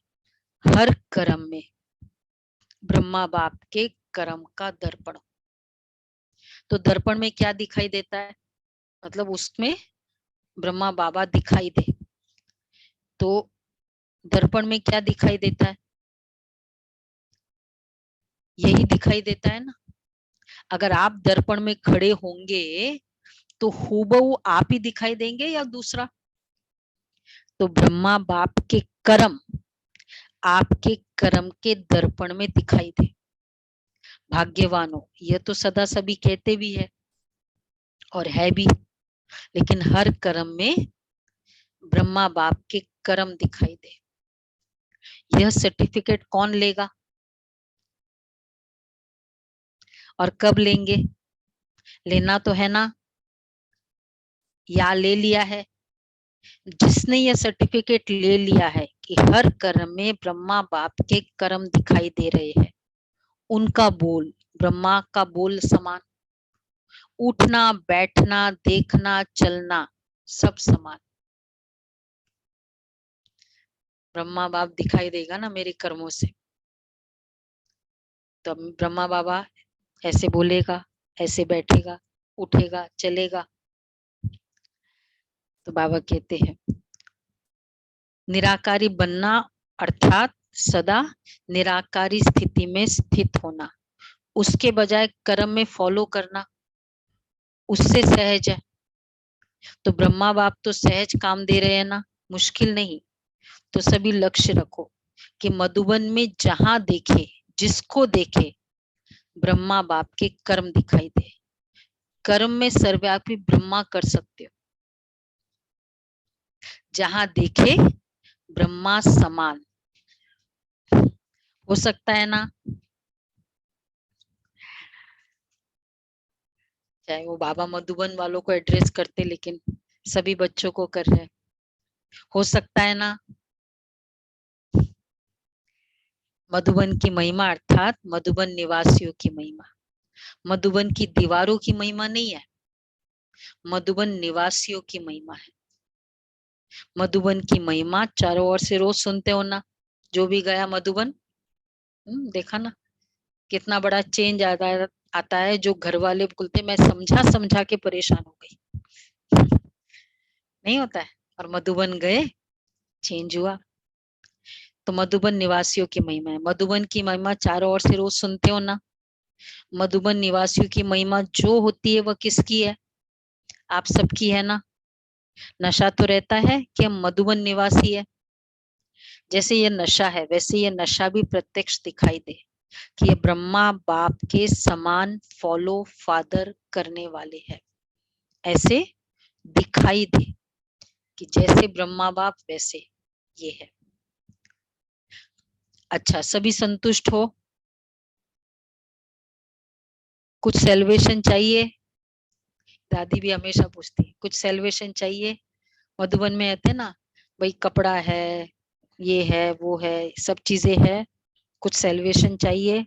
[SPEAKER 1] हर कर्म में ब्रह्मा बाप के कर्म का दर्पण। तो दर्पण में क्या दिखाई देता है? मतलब उसमें ब्रह्मा बाबा दिखाई दे, तो दर्पण में क्या दिखाई देता है? यही दिखाई देता है ना। अगर आप दर्पण में खड़े होंगे तो हूबहू आप ही दिखाई देंगे या दूसरा? तो ब्रह्मा बाप के कर्म आपके कर्म के दर्पण में दिखाई दे। भाग्यवान हो, यह तो सदा सभी कहते भी है, और है भी, लेकिन हर कर्म में ब्रह्मा बाप के कर्म दिखाई दे। यह सर्टिफिकेट कौन लेगा और कब लेंगे? लेना तो है ना, या ले लिया है? जिसने यह सर्टिफिकेट ले लिया है कि हर कर्म में ब्रह्मा बाप के कर्म दिखाई दे रहे हैं, उनका बोल ब्रह्मा का बोल समान, उठना बैठना देखना चलना सब समान। ब्रह्मा बाप दिखाई देगा ना मेरे कर्मों से, तो ब्रह्मा बाबा ऐसे बोलेगा, ऐसे बैठेगा, उठेगा, चलेगा। तो बाबा कहते हैं निराकारी बनना अर्थात सदा निराकारी स्थिति में स्थित होना, उसके बजाय कर्म में फॉलो करना, उससे सहज है। तो ब्रह्मा बाप तो सहज काम दे रहे हैं ना, मुश्किल नहीं। तो सभी लक्ष्य रखो कि मधुबन में जहां देखे, जिसको देखे, ब्रह्मा बाप के कर्म दिखाई दे। कर्म में सर्वव्यापी ब्रह्मा कर सकते हो, जहां देखे ब्रह्मा समान हो सकता है ना। चाहे वो बाबा मधुबन वालों को एड्रेस करते, लेकिन सभी बच्चों को कर रहे हैं, हो सकता है ना। मधुबन की महिमा अर्थात मधुबन निवासियों की महिमा, मधुबन की दीवारों की महिमा नहीं है, मधुबन निवासियों की महिमा है। मधुबन की महिमा चारों ओर से रोज सुनते हो ना, जो भी गया मधुबन, देखा ना कितना बड़ा चेंज आता है। जो घर वाले बोलते मैं समझा समझा के परेशान हो गई, नहीं होता है, और मधुबन गए चेंज हुआ। तो मधुबन निवासियों की महिमा है। मधुबन की महिमा चारों ओर से रोज सुनते हो ना। मधुबन निवासियों की महिमा जो होती है वह किसकी है? आप सबकी है ना। नशा तो रहता है कि हम मधुबन निवासी है। जैसे ये नशा है, वैसे ये नशा भी प्रत्यक्ष दिखाई दे कि ये ब्रह्मा बाप के समान फॉलो फादर करने वाले हैं। ऐसे दिखाई दे कि जैसे ब्रह्मा बाप वैसे ये है। अच्छा, सभी संतुष्ट हो? कुछ सेलिब्रेशन चाहिए? दादी भी हमेशा पूछती है कुछ सेलिब्रेशन चाहिए। मधुबन में आते ना, भाई कपड़ा है, ये है, वो है, सब चीजें है, कुछ सेलिब्रेशन चाहिए।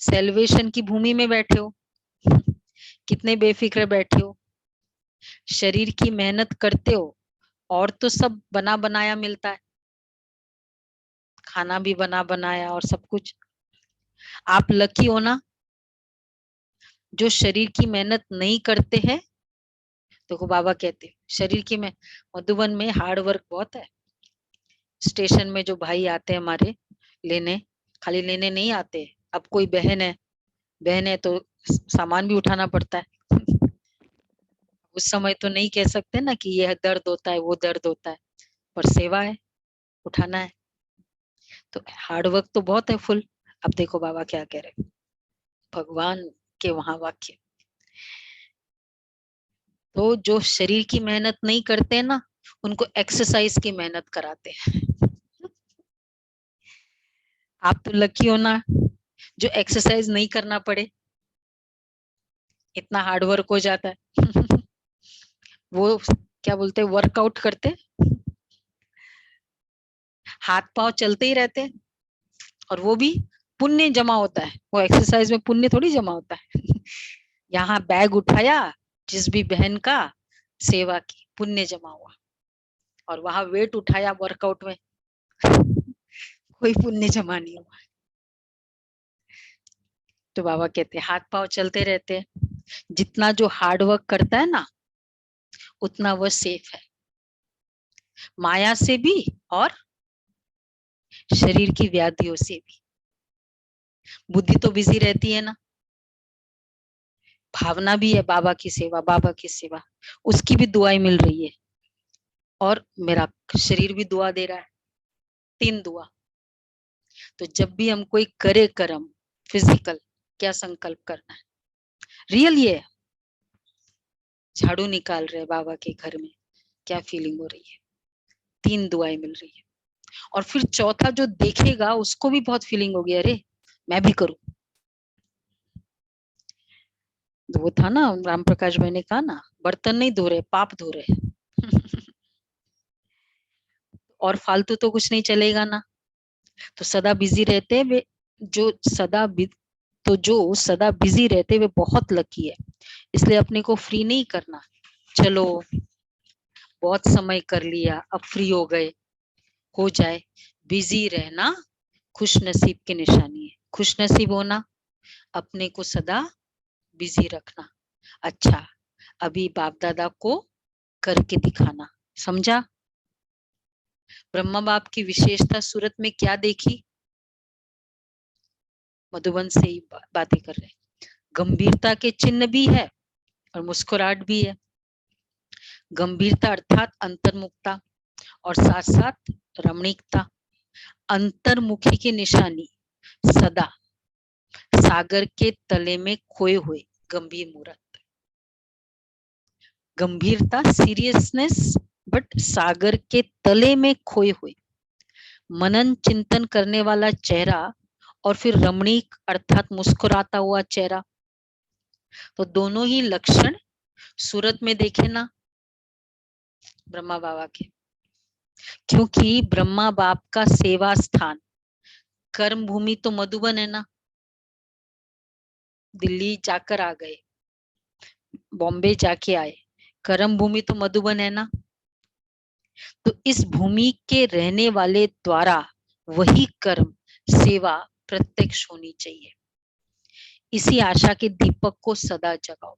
[SPEAKER 1] सेलिब्रेशन की भूमि में बैठे हो, कितने बेफिक्र बैठे हो, शरीर की मेहनत करते हो, और तो सब बना बनाया मिलता है, खाना भी बना बनाया और सब कुछ। आप लकी हो ना, जो शरीर की मेहनत नहीं करते हैं। देखो बाबा कहते शरीर की में, मधुबन में हार्ड वर्क बहुत है। स्टेशन में जो भाई आते हैं हमारे लेने, खाली लेने नहीं आते, अब कोई बहन है तो सामान भी उठाना पड़ता है। उस समय तो नहीं कह सकते ना कि यह दर्द होता है, वो दर्द होता है, पर सेवा है, उठाना है। तो हार्ड वर्क तो बहुत है फुल। अब देखो बाबा क्या कह रहे, भगवान के वहां वाक्य, तो जो शरीर की मेहनत नहीं करते ना, उनको एक्सरसाइज की मेहनत कराते हैं। आप तो लकी हो ना, जो एक्सरसाइज नहीं करना पड़े, इतना हार्ड वर्क हो जाता है। वो क्या बोलते हैं, वर्कआउट करते, हाथ पांव चलते ही रहते, और वो भी पुण्य जमा होता है। वो एक्सरसाइज में पुण्य थोड़ी जमा होता है। यहाँ बैग उठाया, जिस भी बहन का सेवा की, पुण्य जमा हुआ, और वहां वेट उठाया वर्कआउट में, कोई पुण्य जमा नहीं हुआ। तो बाबा कहते हैं हाथ पांव चलते रहते हैं, जितना जो हार्ड वर्क करता है ना, उतना वह सेफ है, माया से भी और शरीर की व्याधियों से भी। बुद्धि तो बिजी रहती है ना, भावना भी है बाबा की सेवा, बाबा की सेवा, उसकी भी दुआएं मिल रही है, और मेरा शरीर भी दुआ दे रहा है, 3 दुआ। तो जब भी हम कोई करे कर्म फिजिकल, क्या संकल्प करना है, रियल ये है, झाड़ू निकाल रहे बाबा के घर में, क्या फीलिंग हो रही है? 3 दुआएं मिल रही है। और फिर चौथा जो देखेगा उसको भी बहुत फीलिंग होगी, अरे मैं भी करूं। वो था ना, राम प्रकाश भाई ने कहा ना, बर्तन नहीं धो रहे, पाप धो रहे। और फालतू तो कुछ नहीं चलेगा ना। तो सदा बिजी रहते वे, जो सदा तो जो सदा बिजी रहते वे बहुत लकी है। इसलिए अपने को फ्री नहीं करना, चलो बहुत समय कर लिया अब फ्री हो गए, हो जाए। बिजी रहना खुश नसीब की निशानी है। खुश नसीब होना, अपने को सदा बिजी रखना। अच्छा, अभी बाप दादा को करके दिखाना, समझा? ब्रह्मा बाप की विशेषता सूरत में क्या देखी? मधुबन से ही बातें कर रहे हैं। गंभीरता के चिन्ह भी है और मुस्कुराहट भी है। गंभीरता अर्थात अंतर्मुखता और साथ साथ रमणीकता। अंतर्मुखी की निशानी सदा सागर के तले में खोए हुए गंभीर मूर्त। गंभीरता सीरियसनेस, बट सागर के तले में खोए हुए मनन चिंतन करने वाला चेहरा, और फिर रमणीक अर्थात मुस्कुराता हुआ चेहरा। तो दोनों ही लक्षण सूरत में देखे ना ब्रह्मा बाबा के। क्योंकि ब्रह्मा बाप का सेवा स्थान कर्म भूमि तो मधुबन है ना। दिल्ली जाकर आ गए, बॉम्बे जाके आए, कर्म भूमि तो मधुबन है ना। तो इस भूमि के रहने वाले द्वारा वही कर्म सेवा प्रत्यक्ष होनी चाहिए। इसी आशा के दीपक को सदा जगाओ।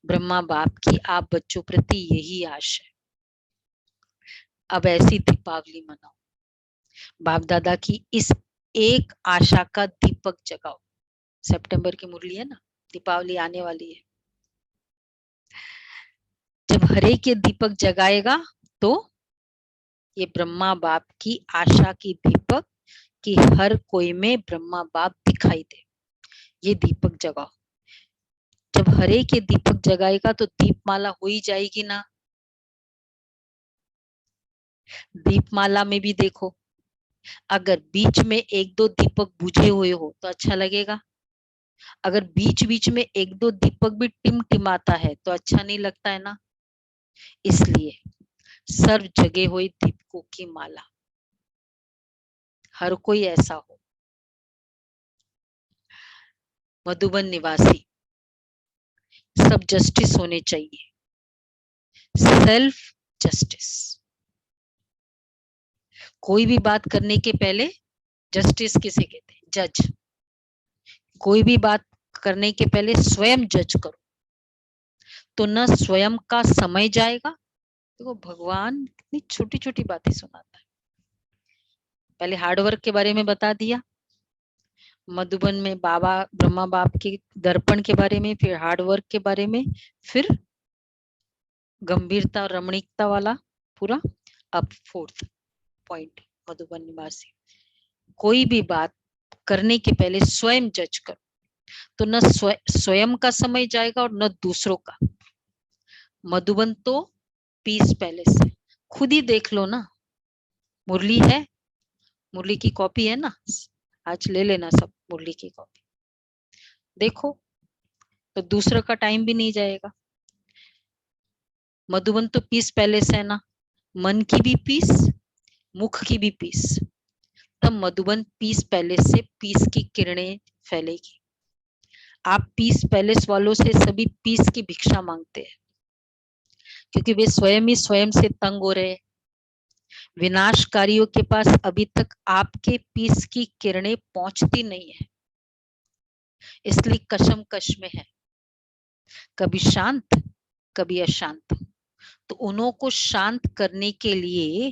[SPEAKER 1] ब्रह्मा बाप की आप बच्चों प्रति यही आशा है। अब ऐसी दीपावली मनाओ, बाप दादा की इस एक आशा का दीपक जगाओ। सितंबर की मुरली है ना, दीपावली आने वाली है। जब हरे के दीपक जगाएगा तो ये ब्रह्मा बाप की आशा की दीपक कि हर कोई में ब्रह्मा बाप दिखाई दे, ये दीपक जगाओ। जब हरे के दीपक जगाएगा तो दीपमाला हो ही जाएगी ना। दीपमाला में भी देखो, अगर बीच में एक दो दीपक बुझे हुए हो तो अच्छा लगेगा। अगर बीच बीच में एक दो दीपक भी टिमटिमाता है तो अच्छा नहीं लगता है ना। इसलिए सर्व जगे हुए दीपकों की माला, हर कोई ऐसा हो। मधुबन निवासी सब जस्टिस होने चाहिए, सेल्फ जस्टिस। कोई भी बात करने के पहले जस्टिस किसे कहते हैं? जज। कोई भी बात करने के पहले स्वयं जज करो, तो न स्वयं का समय जाएगा। देखो भगवान कितनी छोटी छोटी बातें सुनाता है। पहले हार्डवर्क के बारे में बता दिया, मधुबन में बाबा ब्रह्मा बाप के दर्पण के बारे में, फिर हार्डवर्क के बारे में, फिर गंभीरता और रमणीकता वाला पूरा। अब 4th पॉइंट, मधुबन निवासी कोई भी बात करने के पहले स्वयं जज करो, तो न स्वयं का समय जाएगा और न दूसरों का। मधुबन तो पीस पैलेस है, खुद ही देख लो ना। मुरली है, मुरली की कॉपी है ना, आज ले लेना सब मुरली की कॉपी, देखो तो दूसरों का टाइम भी नहीं जाएगा। मधुबन तो पीस पैलेस है ना, मन की भी पीस, मुख की भी पीस। तब मधुबन पीस पैलेस से पीस की किरणें फैलेगी। आप पीस पैलेस वालों से सभी पीस की भिक्षा मांगते हैं, क्योंकि वे स्वयं ही स्वयं से तंग हो रहे हैं। विनाशकारियों के पास अभी तक आपके पीस की किरणें पहुंचती नहीं है, इसलिए कशमकश में है, कभी शांत कभी अशांत। तो उन्हों को शांत करने के लिए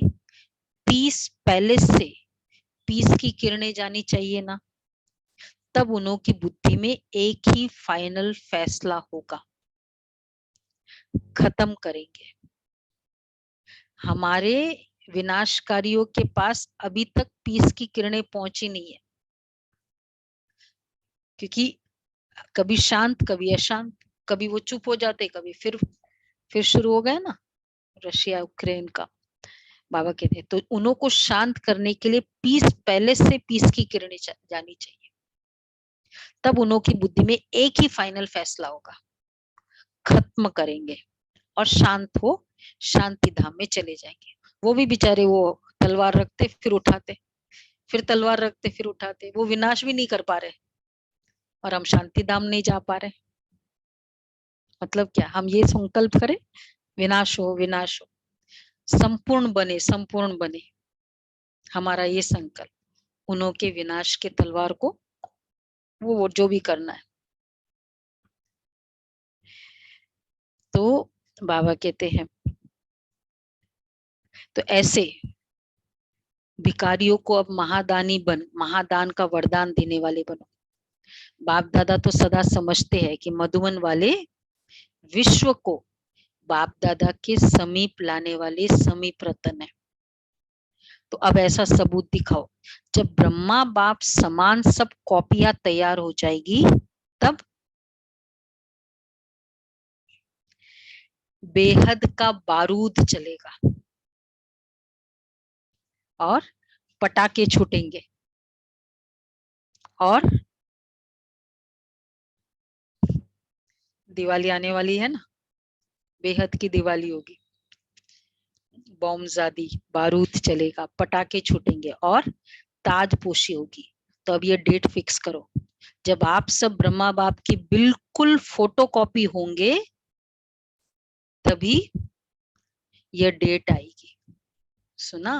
[SPEAKER 1] पीस पैलेस से पीस की किरणें जानी चाहिए ना। तब उन्हों की बुद्धि में एक ही फाइनल फैसला होगा, खत्म करेंगे। हमारे विनाशकारियों के पास अभी तक पीस की किरणें पहुंची नहीं है, क्योंकि कभी शांत कभी अशांत। कभी वो चुप हो जाते, कभी फिर शुरू हो गया ना रशिया यूक्रेन का। बाबा कहते हैं तो उन्हों को शांत करने के लिए पहले से पीस की किरणें जानी चाहिए, तब उन्हों की बुद्धि में एक ही फाइनल फैसला होगा, खत्म करेंगे और शांत हो शांति धाम में चले जाएंगे। वो भी बेचारे वो तलवार रखते फिर उठाते, फिर तलवार रखते फिर उठाते, वो विनाश भी नहीं कर पा रहे और हम शांति धाम नहीं जा पा रहे। मतलब क्या, हम ये संकल्प करें विनाश हो विनाश हो, संपूर्ण बने संपूर्ण बने, हमारा ये संकल्प, उन्हों के विनाश के तलवार को वो जो भी करना है। तो बाबा कहते हैं तो ऐसे भिखारियों को अब महादान का वरदान देने वाले बनो। बाप दादा तो सदा समझते हैं कि मधुबन वाले विश्व को बाप दादा के समीप लाने वाले समीप रतन है। तो अब ऐसा सबूत दिखाओ, जब ब्रह्मा बाप समान सब कॉपियां तैयार हो जाएगी तब बेहद का बारूद चलेगा और पटाखे छूटेंगे और दिवाली आने वाली है ना, बेहद की दिवाली होगी, बॉम्बजादी बारूद चलेगा, पटाखे छूटेंगे और ताजपोशी होगी। तो अब ये डेट फिक्स करो, जब आप सब ब्रह्मा बाप की बिल्कुल फोटोकॉपी होंगे तभी यह डेट आएगी। सुना,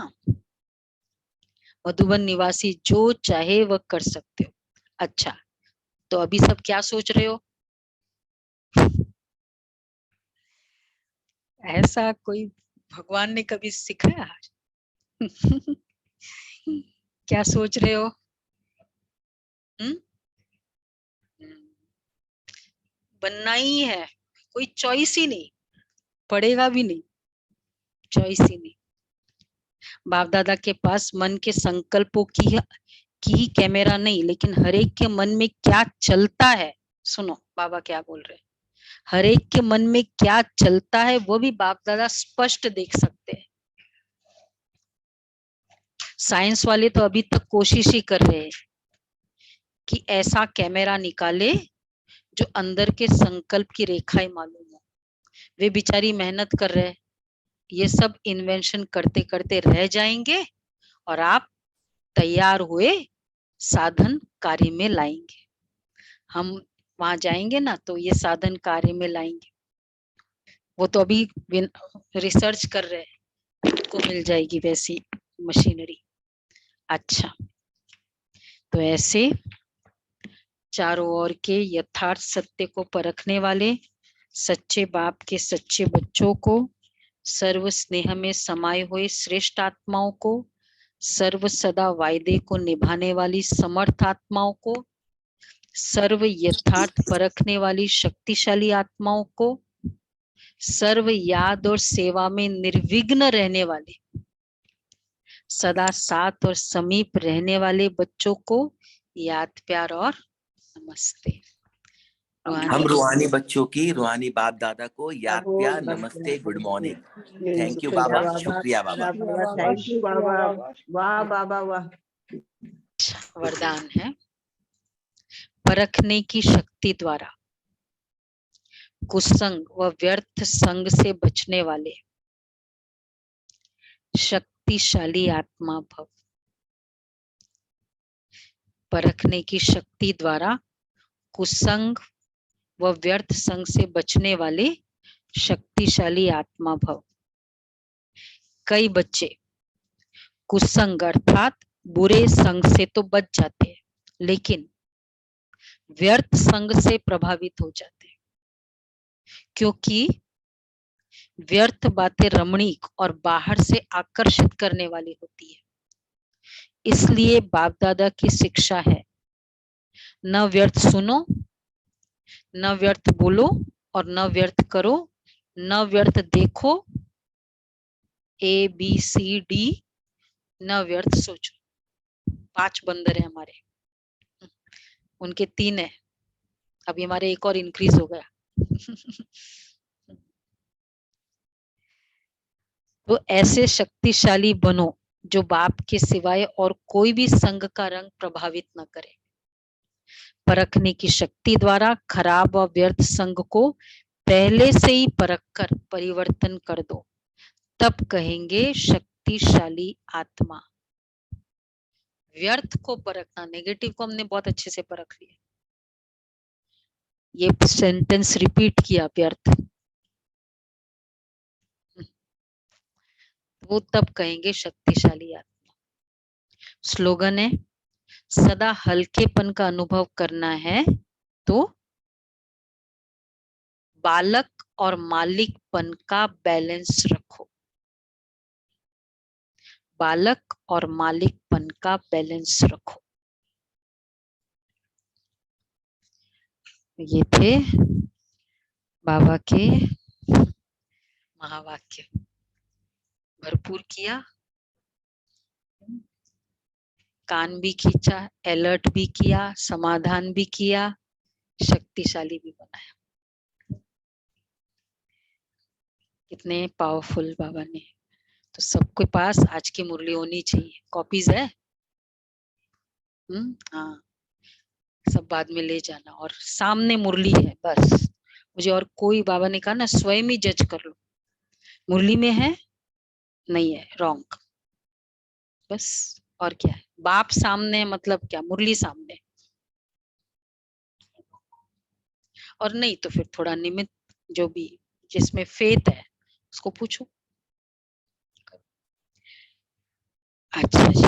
[SPEAKER 1] मधुबन निवासी जो चाहे वह कर सकते हो। अच्छा, तो अभी सब क्या सोच रहे हो? ऐसा कोई भगवान ने कभी सिखाया? क्या सोच रहे हो? बनना ही है, कोई चॉइस ही नहीं, पड़ेगा भी नहीं, चॉइस ही नहीं। बाप दादा के पास मन के संकल्पों की कैमरा नहीं, लेकिन हर एक के मन में क्या चलता है, सुनो बाबा क्या बोल रहे हैं, हर एक के मन में क्या चलता है वो भी बाप दादा स्पष्ट देख सकते हैं। साइंस वाले तो अभी तक कोशिश ही कर रहे हैं कि ऐसा कैमरा निकाले जो अंदर के संकल्प की रेखाएं मालूम हो। वे बेचारी मेहनत कर रहे हैं, ये सब इन्वेंशन करते करते रह जाएंगे और आप तैयार हुए साधन कार्य में लाएंगे। हम वहां जाएंगे ना तो ये साधन कार्य में लाएंगे। वो तो अभी रिसर्च कर रहे हैं, आपको मिल जाएगी वैसी मशीनरी। अच्छा, तो ऐसे चारों ओर के यथार्थ सत्य को परखने वाले सच्चे बाप के सच्चे बच्चों को, सर्व स्नेह में समाये हुए श्रेष्ठ आत्माओं को, सर्व सदा वायदे को निभाने वाली समर्थ आत्माओं को, सर्व यथार्थ परखने वाली शक्तिशाली आत्माओं को, सर्व याद और सेवा में निर्विघ्न रहने वाले सदा साथ और समीप रहने वाले बच्चों को याद प्यार और नमस्ते।
[SPEAKER 4] हम रूहानी बच्चों की रूहानी बाप दादा को याद प्यार नमस्ते, गुड मॉर्निंग। थैंक यू बाबा, शुक्रिया बाबा।
[SPEAKER 2] थैंक यू बाबा। वाह बाबा वाह।
[SPEAKER 1] वरदान है, परखने की शक्ति द्वारा कुसंग व व्यर्थ संग से बचने वाले शक्तिशाली आत्मा भव। परखने की शक्ति द्वारा कुसंग व व्यर्थ संग से बचने वाले शक्तिशाली आत्मा भव। कई बच्चे कुसंग अर्थात बुरे संग से तो बच जाते हैं, लेकिन व्यर्थ संग से प्रभावित हो जाते हैं, क्योंकि व्यर्थ बातें रमणीक और बाहर से आकर्षित करने वाली होती है। इसलिए बाप दादा की शिक्षा है, न व्यर्थ सुनो, न व्यर्थ बोलो और न व्यर्थ करो, न व्यर्थ देखो, ABCD, न व्यर्थ सोचो। 5 बंदर है हमारे, उनके 3 है, अभी हमारे एक और इंक्रीज हो गया, तो ऐसे शक्तिशाली बनो जो बाप के सिवाय और कोई भी संग का रंग प्रभावित न करे। परखने की शक्ति द्वारा खराब और व्यर्थ संग को पहले से ही परख कर परिवर्तन कर दो, तब कहेंगे शक्तिशाली आत्मा। व्यर्थ को परखना, नेगेटिव को हमने बहुत अच्छे से परख लिया। ये सेंटेंस रिपीट किया, व्यर्थ, वो तब कहेंगे शक्तिशाली आत्मा। स्लोगन है, सदा हल्केपन का अनुभव करना है तो बालक और मालिकपन का बैलेंस रखो। बालक और मालिकपन का बैलेंस रखो। ये थे बाबा के महावाक्य। भरपूर किया, कान भी खींचा, अलर्ट भी किया, समाधान भी किया, शक्तिशाली भी बनाया। कितने पावरफुल बाबा ने। तो सबके पास आज की मुरली होनी चाहिए। कॉपीज है? हाँ, सब बाद में ले जाना। और सामने मुरली है, बस मुझे और कोई, बाबा ने कहा ना, स्वयं ही जज कर लो, मुरली में है नहीं है, रॉन्ग, बस। और क्या है, बाप सामने मतलब क्या, मुरली सामने। और नहीं तो फिर थोड़ा निमित्त, जो भी जिसमें फेथ है उसको पूछो। अच्छा जी।